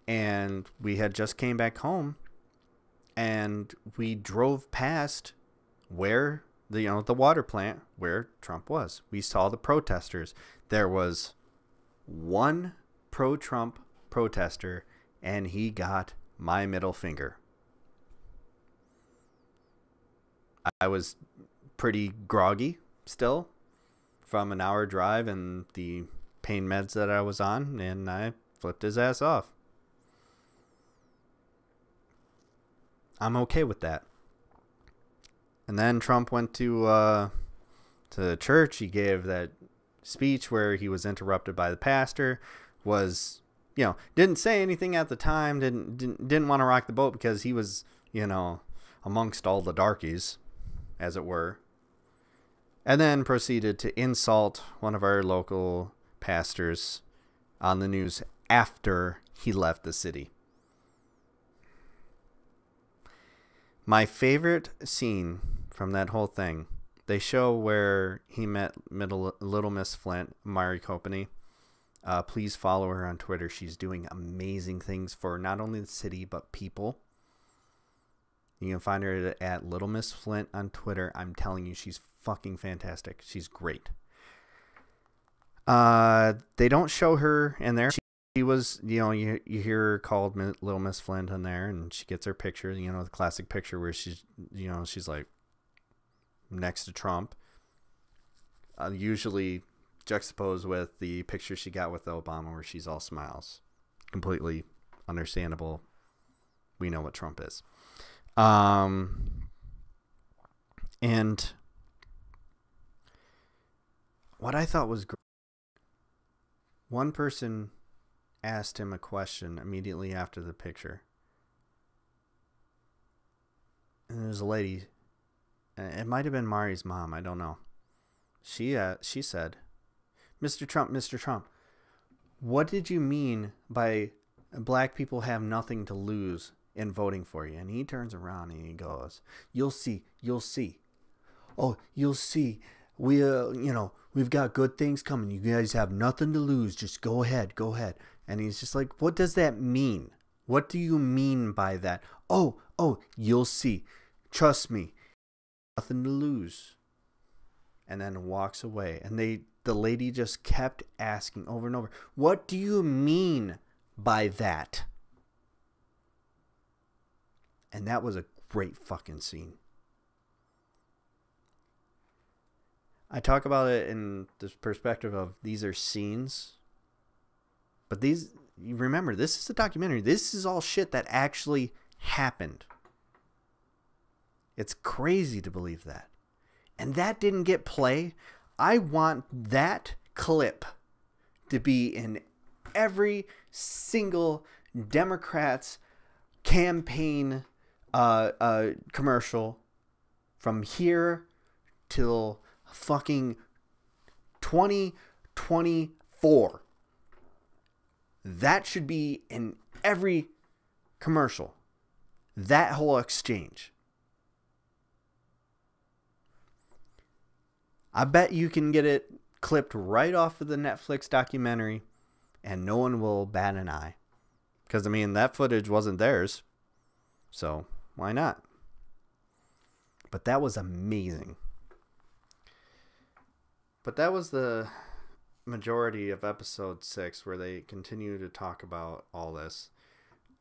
and we had just came back home. And we drove past where the water plant where Trump was. We saw the protesters. There was one pro-Trump protester, and he got my middle finger. I was pretty groggy still from an hour drive and the pain meds that I was on, and I flipped his ass off. I'm okay with that. And then Trump went to church. He gave that speech where he was interrupted by the pastor. Was, didn't say anything at the time. Didn't want to rock the boat because he was, amongst all the darkies, as it were. And then proceeded to insult one of our local pastors on the news after he left the city. My favorite scene from that whole thing, they show where he met Little Miss Flint, Mari Copany. Please follow her on Twitter. She's doing amazing things for not only the city, but people. You can find her at Little Miss Flint on Twitter. I'm telling you, she's fucking fantastic. She's great. They don't show her in there. She was, you hear her called Little Miss Flint in there, and she gets her picture, the classic picture where she's, she's like next to Trump. Usually juxtaposed with the picture she got with Obama where she's all smiles. Completely understandable. We know what Trump is. And what I thought was great, one person asked him a question immediately after the picture. And there's a lady, it might have been Mari's mom, I don't know. She said, Mr. Trump, what did you mean by black people have nothing to lose in voting for you? And he turns around and he goes, you'll see. Oh, you'll see. We've got good things coming. You guys have nothing to lose. Just go ahead. And he's just like, what does that mean? What do you mean by that? Oh, you'll see. Trust me. Nothing to lose. And then walks away. And the lady just kept asking over and over, what do you mean by that? And that was a great fucking scene. I talk about it in this perspective of these are scenes. But you remember, this is a documentary. This is all shit that actually happened. It's crazy to believe that. And that didn't get play. I want that clip to be in every single Democrat's campaign commercial from here till fucking 2024. That should be in every commercial. That whole exchange. I bet you can get it clipped right off of the Netflix documentary and no one will bat an eye. Because, that footage wasn't theirs. So, why not? But that was amazing. But that was the majority of episode 6 where they continue to talk about all this.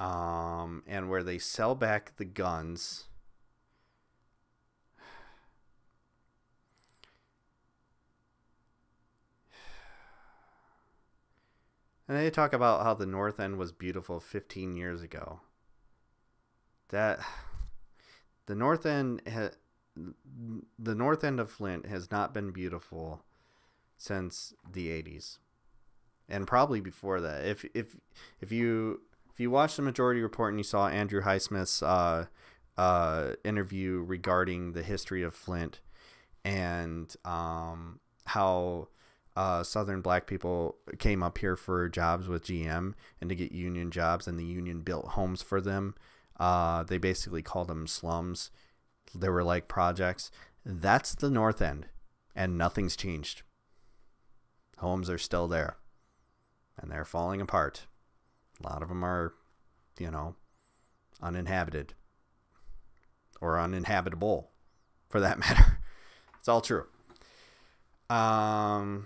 And where they sell back the guns. And they talk about how the North End was beautiful 15 years ago. The North End of Flint has not been beautiful since the 80s, and probably before that. If you watched the Majority Report and you saw Andrew Highsmith's interview regarding the history of Flint and how Southern black people came up here for jobs with GM and to get union jobs, and the union built homes for them. They basically called them slums. They were like projects. That's the North End, and nothing's changed. Homes are still there, and they're falling apart. A lot of them are, uninhabited or uninhabitable, for that matter. It's all true. I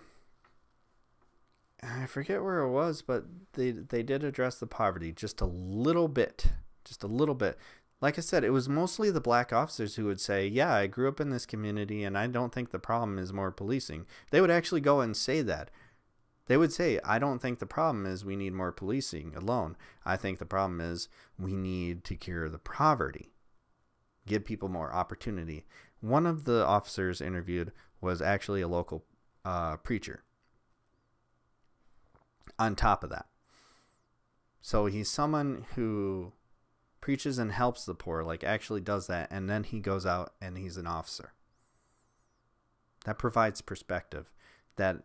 forget where it was, but they did address the poverty just a little bit. Like I said, it was mostly the black officers who would say, yeah, I grew up in this community and I don't think the problem is more policing. They would actually go and say that. They would say, I don't think the problem is we need more policing alone. I think the problem is we need to cure the poverty, give people more opportunity. One of the officers interviewed was actually a local preacher on top of that. So he's someone who preaches and helps the poor, like actually does that, and then he goes out and he's an officer. That provides perspective that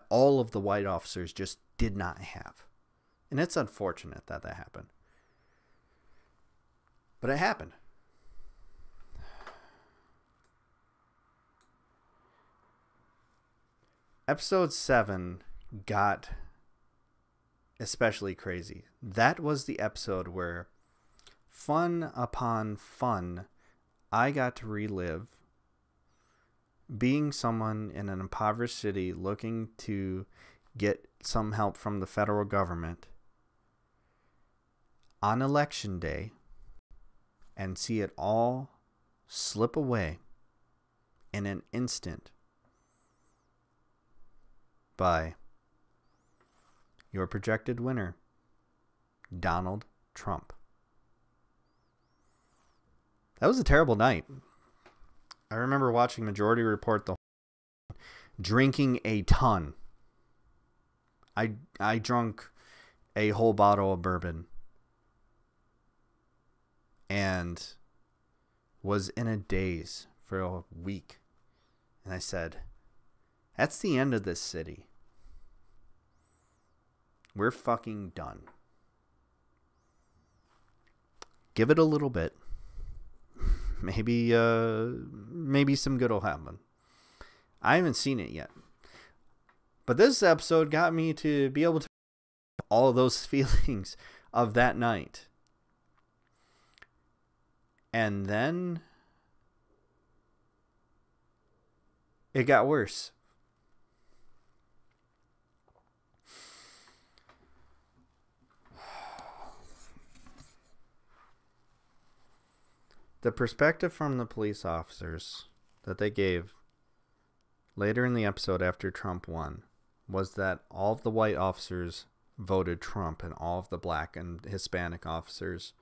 all of the white officers just did not have. And it's unfortunate that that happened. But it happened. Episode 7 got especially crazy. That was the episode where, fun upon fun, I got to relive being someone in an impoverished city looking to get some help from the federal government on election day and see it all slip away in an instant by your projected winner, Donald Trump. That was a terrible night. I remember watching Majority Report drinking a ton. I drunk a whole bottle of bourbon and was in a daze for a week. And I said, that's the end of this city. We're fucking done. Give it a little bit. Maybe some good will happen. I haven't seen it yet. But this episode got me to be able to all of those feelings of that night. And then it got worse. The perspective from the police officers that they gave later in the episode after Trump won was that all of the white officers voted Trump and all of the black and Hispanic officers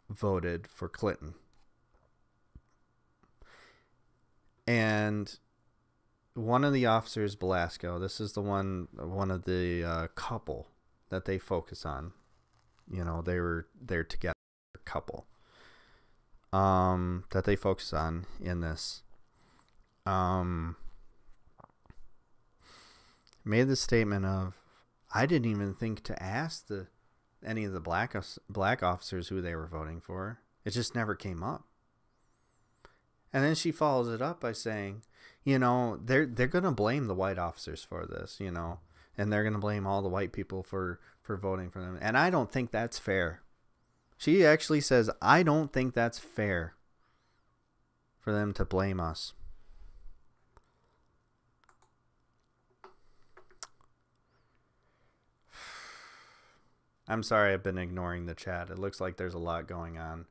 voted for Clinton. And one of the officers, Belasco, this is the one of the couple that they focus on. You know, they're together, couple. That they focus on in this, made the statement of, I didn't even think to ask any of the black officers who they were voting for. It just never came up. And then she follows it up by saying, you know, they're gonna blame the white officers for this, you know, and they're gonna blame all the white people for voting for them. And I don't think that's fair. She actually says, I don't think that's fair for them to blame us. I'm sorry I've been ignoring the chat. It looks like there's a lot going on.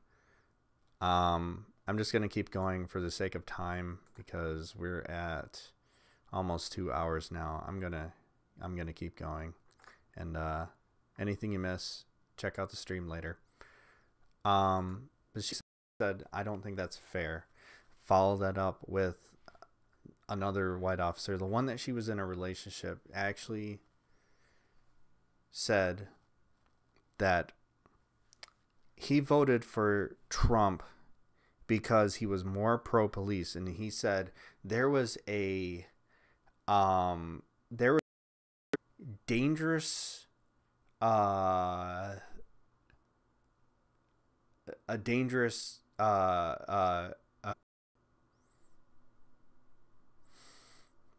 I'm just going to keep going for the sake of time because we're at almost 2 hours now. I'm going to keep going. And anything you miss, check out the stream later. But she said, I don't think that's fair. Follow that up with another white officer. The one that she was in a relationship actually said that he voted for Trump because he was more pro-police. And he said there was a dangerous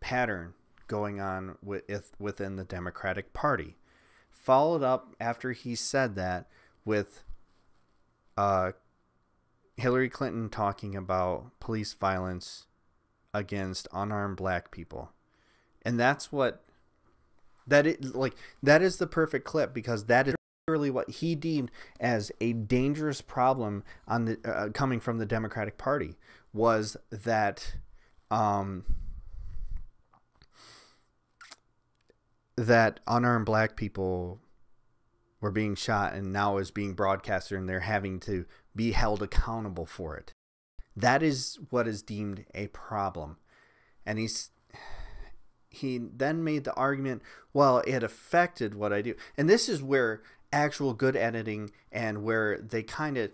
pattern going on within the Democratic Party. Followed up after he said that with Hillary Clinton talking about police violence against unarmed black people. And that's what that is the perfect clip, because that is what he deemed as a dangerous problem on the coming from the Democratic Party was that that unarmed black people were being shot and now is being broadcasted, and they're having to be held accountable for it. That is what is deemed a problem. And he then made the argument, well, it affected what I do. And this is where actual good editing and where they kind of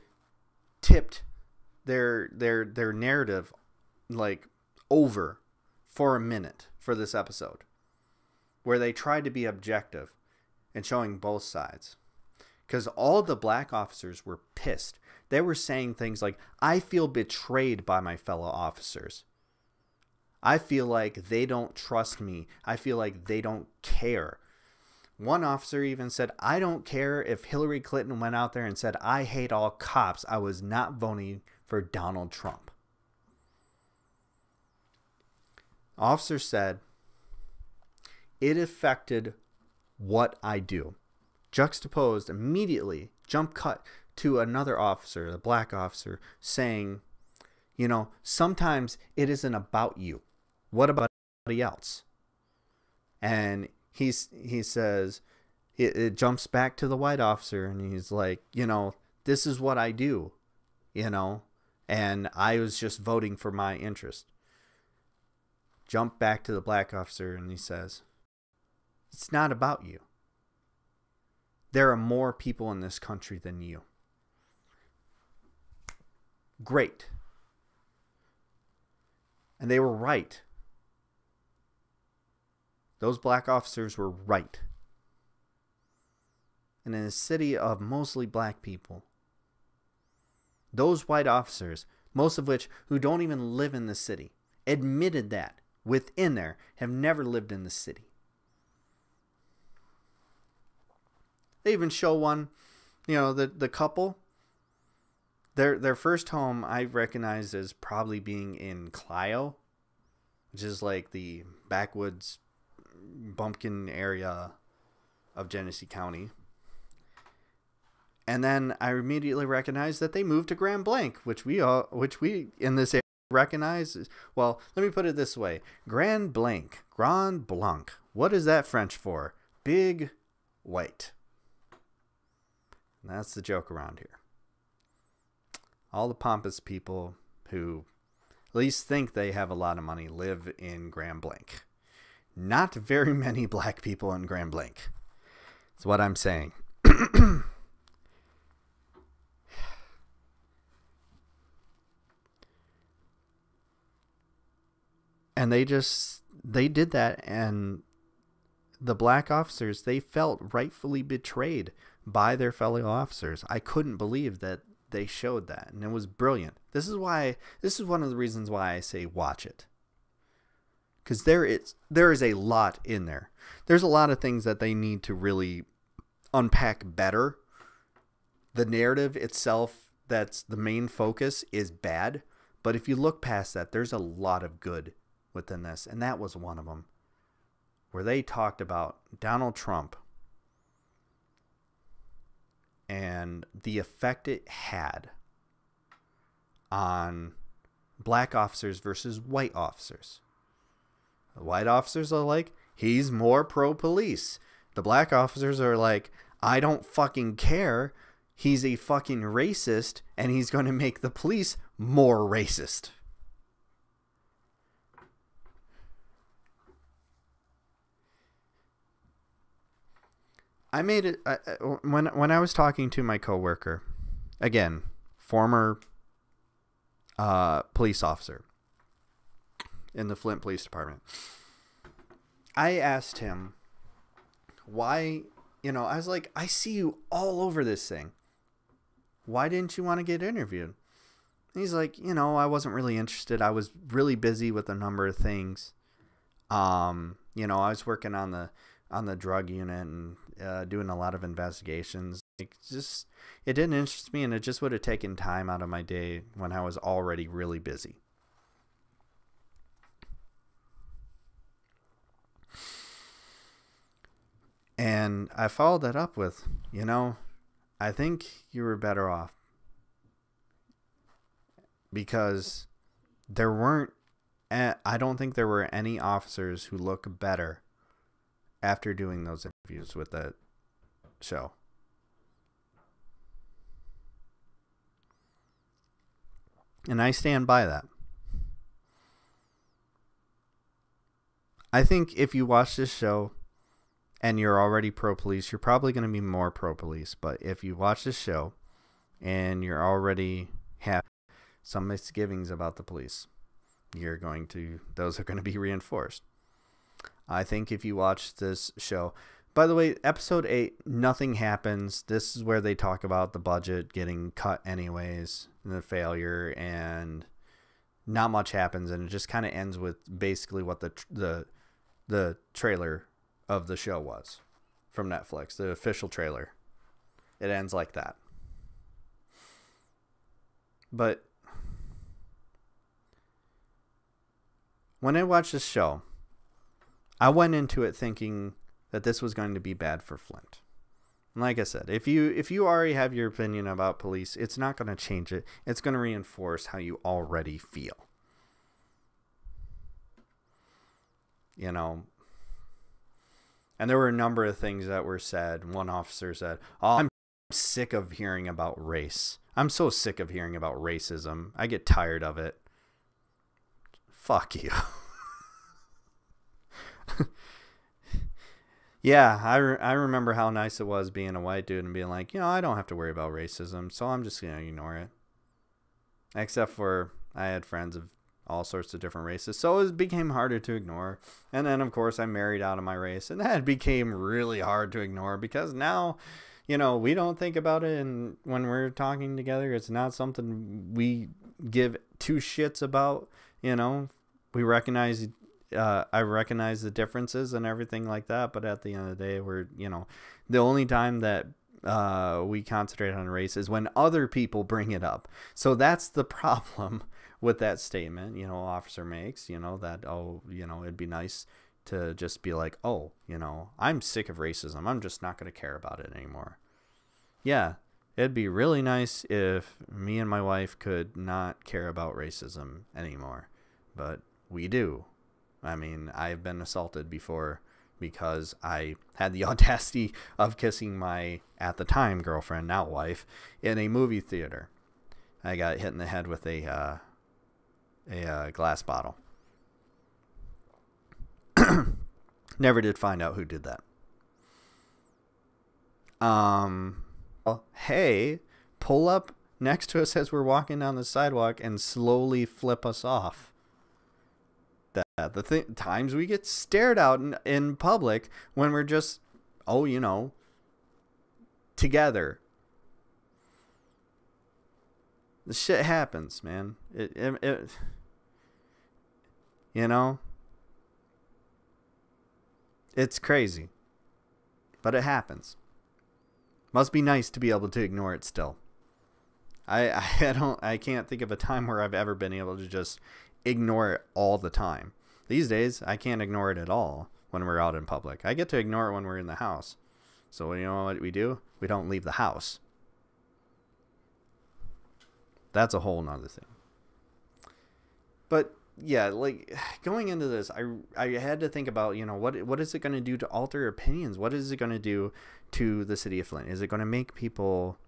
tipped their narrative like over for a minute for this episode, where they tried to be objective and showing both sides. Because all the black officers were pissed. They were saying things like, I feel betrayed by my fellow officers. I feel like they don't trust me. I feel like they don't care. One officer even said, I don't care if Hillary Clinton went out there and said, I hate all cops. I was not voting for Donald Trump. Officer said, it affected what I do. Juxtaposed immediately, jump cut to another officer, the black officer, saying, you know, sometimes it isn't about you. What about everybody else? And he says, it jumps back to the white officer, and he's like, you know, this is what I do, you know, and I was just voting for my interest. Jump back to the black officer, and he says, it's not about you. There are more people in this country than you. Great. And they were right. Those black officers were right. And in a city of mostly black people, those white officers, most of which who don't even live in the city, admitted that within there, have never lived in the city. They even show one, you know, the couple. Their first home I recognize as probably being in Clio, which is like the backwoods bumpkin area of Genesee County. And then I immediately recognized that they moved to Grand Blanc, which we in this area recognize. Well, let me put it this way: Grand Blanc. What is that French for? Big white. And that's the joke around here. All the pompous people who at least think they have a lot of money live in Grand Blanc. Not very many black people in Grand Blanc. That's what I'm saying. And they did that, and the black officers, they felt rightfully betrayed by their fellow officers. I couldn't believe that they showed that, and it was brilliant. This is one of the reasons why I say watch it. Because there is a lot in there. There's a lot of things that they need to really unpack better. The narrative itself, that's the main focus, is bad. But if you look past that, there's a lot of good within this. And that was one of them. Where they talked about Donald Trump and the effect it had on black officers versus white officers. The white officers are like, he's more pro-police. The black officers are like, I don't fucking care. He's a fucking racist, and he's going to make the police more racist. I made it when I was talking to my coworker, again, former police officer in the Flint Police Department. I asked him why, I was like, I see you all over this thing. Why didn't you want to get interviewed? And he's like, I wasn't really interested. I was really busy with a number of things. I was working on the drug unit and doing a lot of investigations. It didn't interest me, and it just would have taken time out of my day when I was already really busy. And I followed that up with, I think you were better off because I don't think there were any officers who look better after doing those interviews with that show. And I stand by that. I think if you watch this show and you're already pro-police, you're probably going to be more pro-police. But if you watch this show and you're already have some misgivings about the police, those are going to be reinforced. I think if you watch this show, by the way, episode 8, nothing happens. This is where they talk about the budget getting cut anyways, and the failure, and not much happens, and it just kind of ends with basically what the trailer of the show was from Netflix, the official trailer. It ends like that. But when I watched this show, I went into it thinking that this was going to be bad for Flint. And like I said, if you already have your opinion about police, it's not going to change it. It's going to reinforce how you already feel. You know, and there were a number of things that were said. One officer said, "Oh, I'm sick of hearing about race. I'm so sick of hearing about racism. I get tired of it." Fuck you. Yeah, I remember how nice it was being a white dude and being like, I don't have to worry about racism, so I'm just going to ignore it. Except for I had friends of all sorts of different races, so it became harder to ignore. And then, of course, I married out of my race, and that became really hard to ignore because now, we don't think about it, and when we're talking together, it's not something we give two shits about. We recognize I recognize the differences and everything like that, but at the end of the day, we're, the only time that we concentrate on race is when other people bring it up. So that's the problem with that statement, officer makes, that, it'd be nice to just be like, I'm sick of racism. I'm just not going to care about it anymore. Yeah, it'd be really nice if me and my wife could not care about racism anymore, but we do. I mean, I've been assaulted before because I had the audacity of kissing my, at the time, girlfriend, now wife, in a movie theater. I got hit in the head with a glass bottle. Never did find out who did that. Well, hey, pull up next to us as we're walking down the sidewalk and slowly flip us off. The times we get stared out in public when we're just, together. The shit happens, man. It's crazy, but it happens. Must be nice to be able to ignore it still. I can't think of a time where I've ever been able to just ignore it all the time. These days, I can't ignore it at all when we're out in public. I get to ignore it when we're in the house. So you know what we do? We don't leave the house. That's a whole nother thing. But yeah, like going into this, I had to think about, what is it going to do to alter opinions? What is it going to do to the city of Flint? Is it going to make people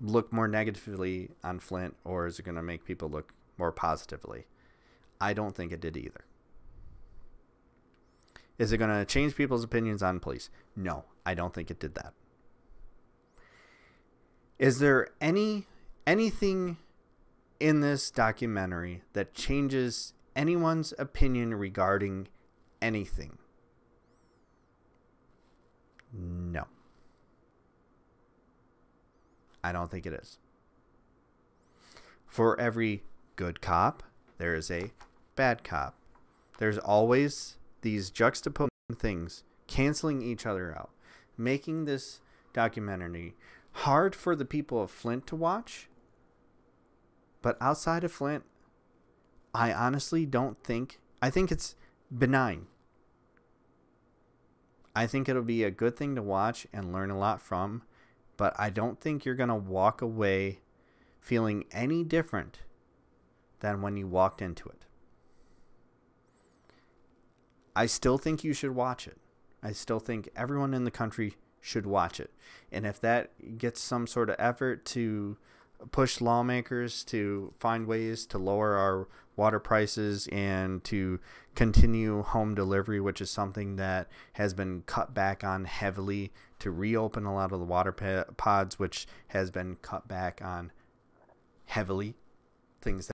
look more negatively on Flint, or is it going to make people look more positively? I don't think it did either. Is it going to change people's opinions on police? No, I don't think it did that. Is there anything in this documentary that changes anyone's opinion regarding anything? No. I don't think it is. For every good cop, there is a bad cop. There's always these juxtaposing things, canceling each other out, making this documentary hard for the people of Flint to watch. But outside of Flint, I honestly I think it's benign. I think it'll be a good thing to watch and learn a lot from, but I don't think you're going to walk away feeling any different than when you walked into it. I still think you should watch it. I still think everyone in the country should watch it. And if that gets some sort of effort to push lawmakers to find ways to lower our water prices and to continue home delivery, which is something that has been cut back on heavily, to reopen a lot of the water pods, which has been cut back on heavily, things